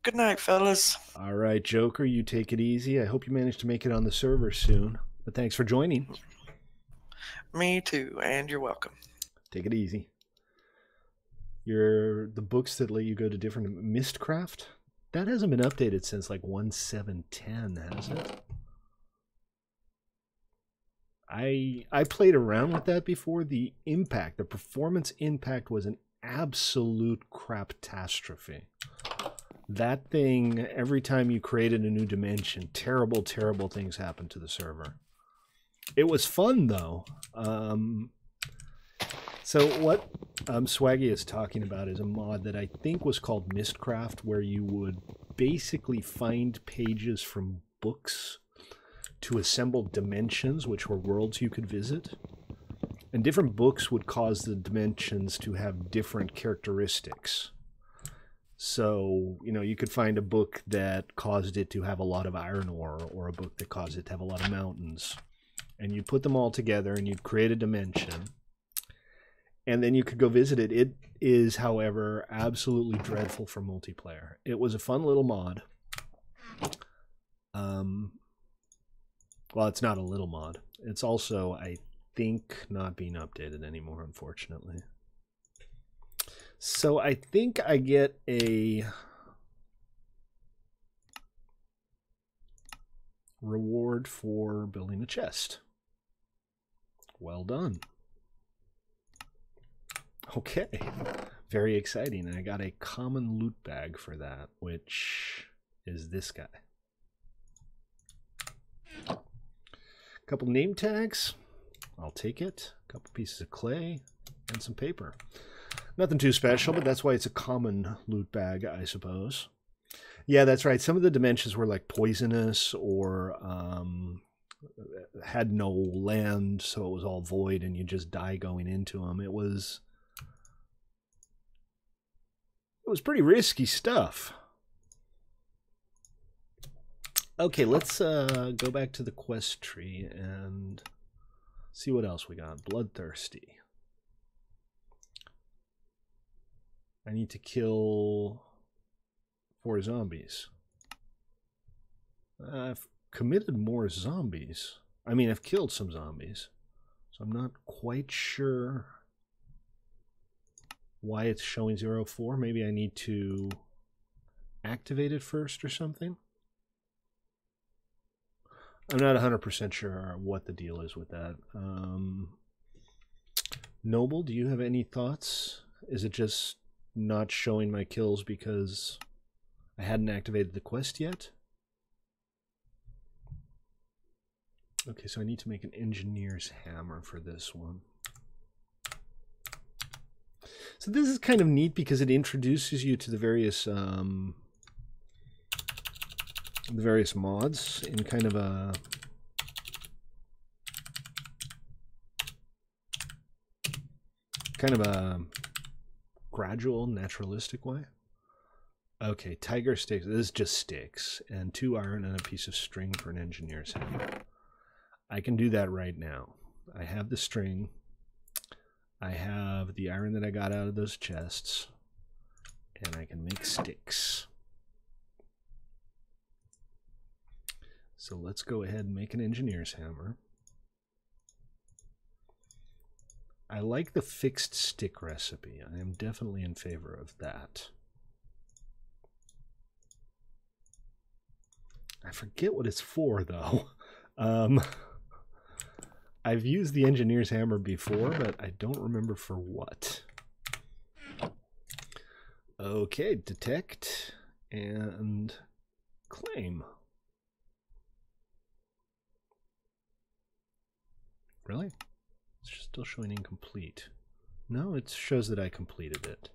good night, fellas. All right, Joker, you take it easy. I hope you manage to make it on the server soon. But thanks for joining. Me too, and you're welcome. Take it easy. The books that let you go to different Mistcraft, that hasn't been updated since like 1.7.10, has it? I played around with that before. The performance impact was an absolute craptastrophe. That thing, every time you created a new dimension, terrible, terrible things happened to the server. It was fun, though. So what Swaggy is talking about is a mod that I think was called Mistcraft, where you would basically find pages from books to assemble dimensions, which were worlds you could visit. And different books would cause the dimensions to have different characteristics. So, you know, you could find a book that caused it to have a lot of iron ore, or a book that caused it to have a lot of mountains. And you'd put them all together and you'd create a dimension. And then you could go visit it. It is, however, absolutely dreadful for multiplayer. It was a fun little mod. Well, it's not a little mod. It's also, I think, not being updated anymore, unfortunately. So I think I get a reward for building a chest. Well done. Okay, very exciting. And I got a common loot bag for that, which is this guy. A couple name tags. I'll take it. A couple pieces of clay and some paper. Nothing too special, but that's why it's a common loot bag, I suppose. Yeah, that's right. Some of the dimensions were like poisonous or had no land, so it was all void and you just die going into them. It was pretty risky stuff. Okay, let's go back to the quest tree and see what else we got. Bloodthirsty. I need to kill 4 zombies. I've committed more zombies. I mean, I've killed some zombies. So I'm not quite sure why it's showing 0-4. Maybe I need to activate it first or something. I'm not 100% sure what the deal is with that. Noble, do you have any thoughts? Is it just not showing my kills because I hadn't activated the quest yet? Okay, so I need to make an engineer's hammer for this one. So this is kind of neat because it introduces you to the various mods in kind of a gradual, naturalistic way. Okay, tiger sticks. This is just sticks and 2 iron and a piece of string for an engineer's hammer. I can do that right now. I have the string. I have the iron that I got out of those chests, and I can make sticks. So let's go ahead and make an engineer's hammer. I like the fixed stick recipe. I am definitely in favor of that. I forget what it's for, though. I've used the engineer's hammer before, but I don't remember for what. Okay, detect and claim. Really? It's still showing incomplete. No, it shows that I completed it.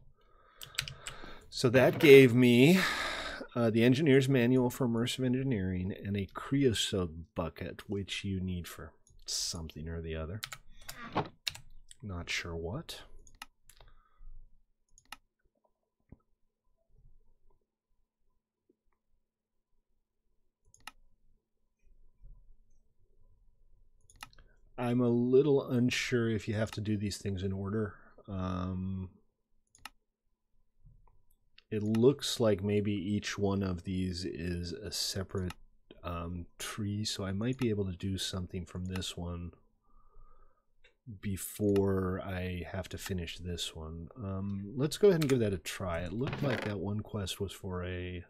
So that gave me the engineer's manual for immersive engineering and a creosote bucket, which you need for something or the other. Not sure what. I'm a little unsure if you have to do these things in order. It looks like maybe each one of these is a separate tree, so I might be able to do something from this one before I have to finish this one. Let's go ahead and give that a try. It looked like that one quest was for a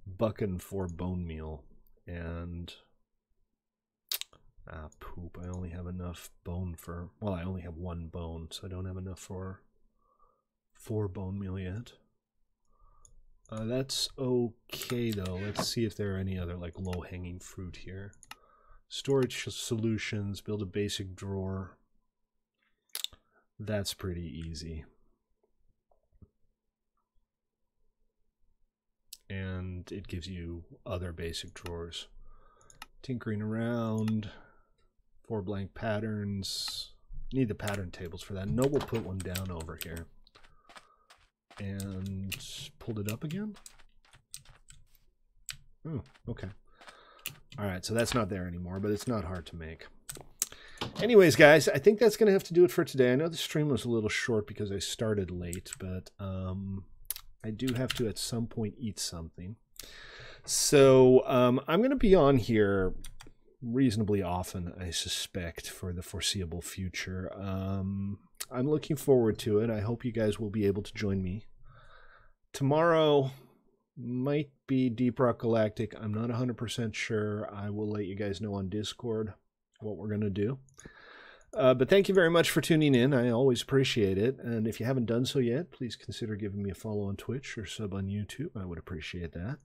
bucking for bone meal, and poop, I only have enough bone for, well, I only have one bone, so I don't have enough for 4 bone meal yet. That's okay though. Let's see if there are any other like low-hanging fruit here. Storage solutions, build a basic drawer. That's pretty easy. And it gives you other basic drawers. Tinkering around, 4 blank patterns. Need the pattern tables for that. No, we'll put one down over here. And pulled it up again? Oh, okay. Alright, so that's not there anymore, but it's not hard to make. Anyways, guys, I think that's going to have to do it for today. I know the stream was a little short because I started late, but I do have to at some point eat something. So I'm going to be on here reasonably often, I suspect, for the foreseeable future. I'm looking forward to it. I hope you guys will be able to join me. Tomorrow might be Deep Rock Galactic. I'm not 100% sure. I will let you guys know on Discord what we're going to do. But thank you very much for tuning in. I always appreciate it. And if you haven't done so yet, please consider giving me a follow on Twitch or sub on YouTube. I would appreciate that.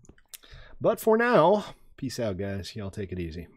But for now, peace out, guys. Y'all take it easy.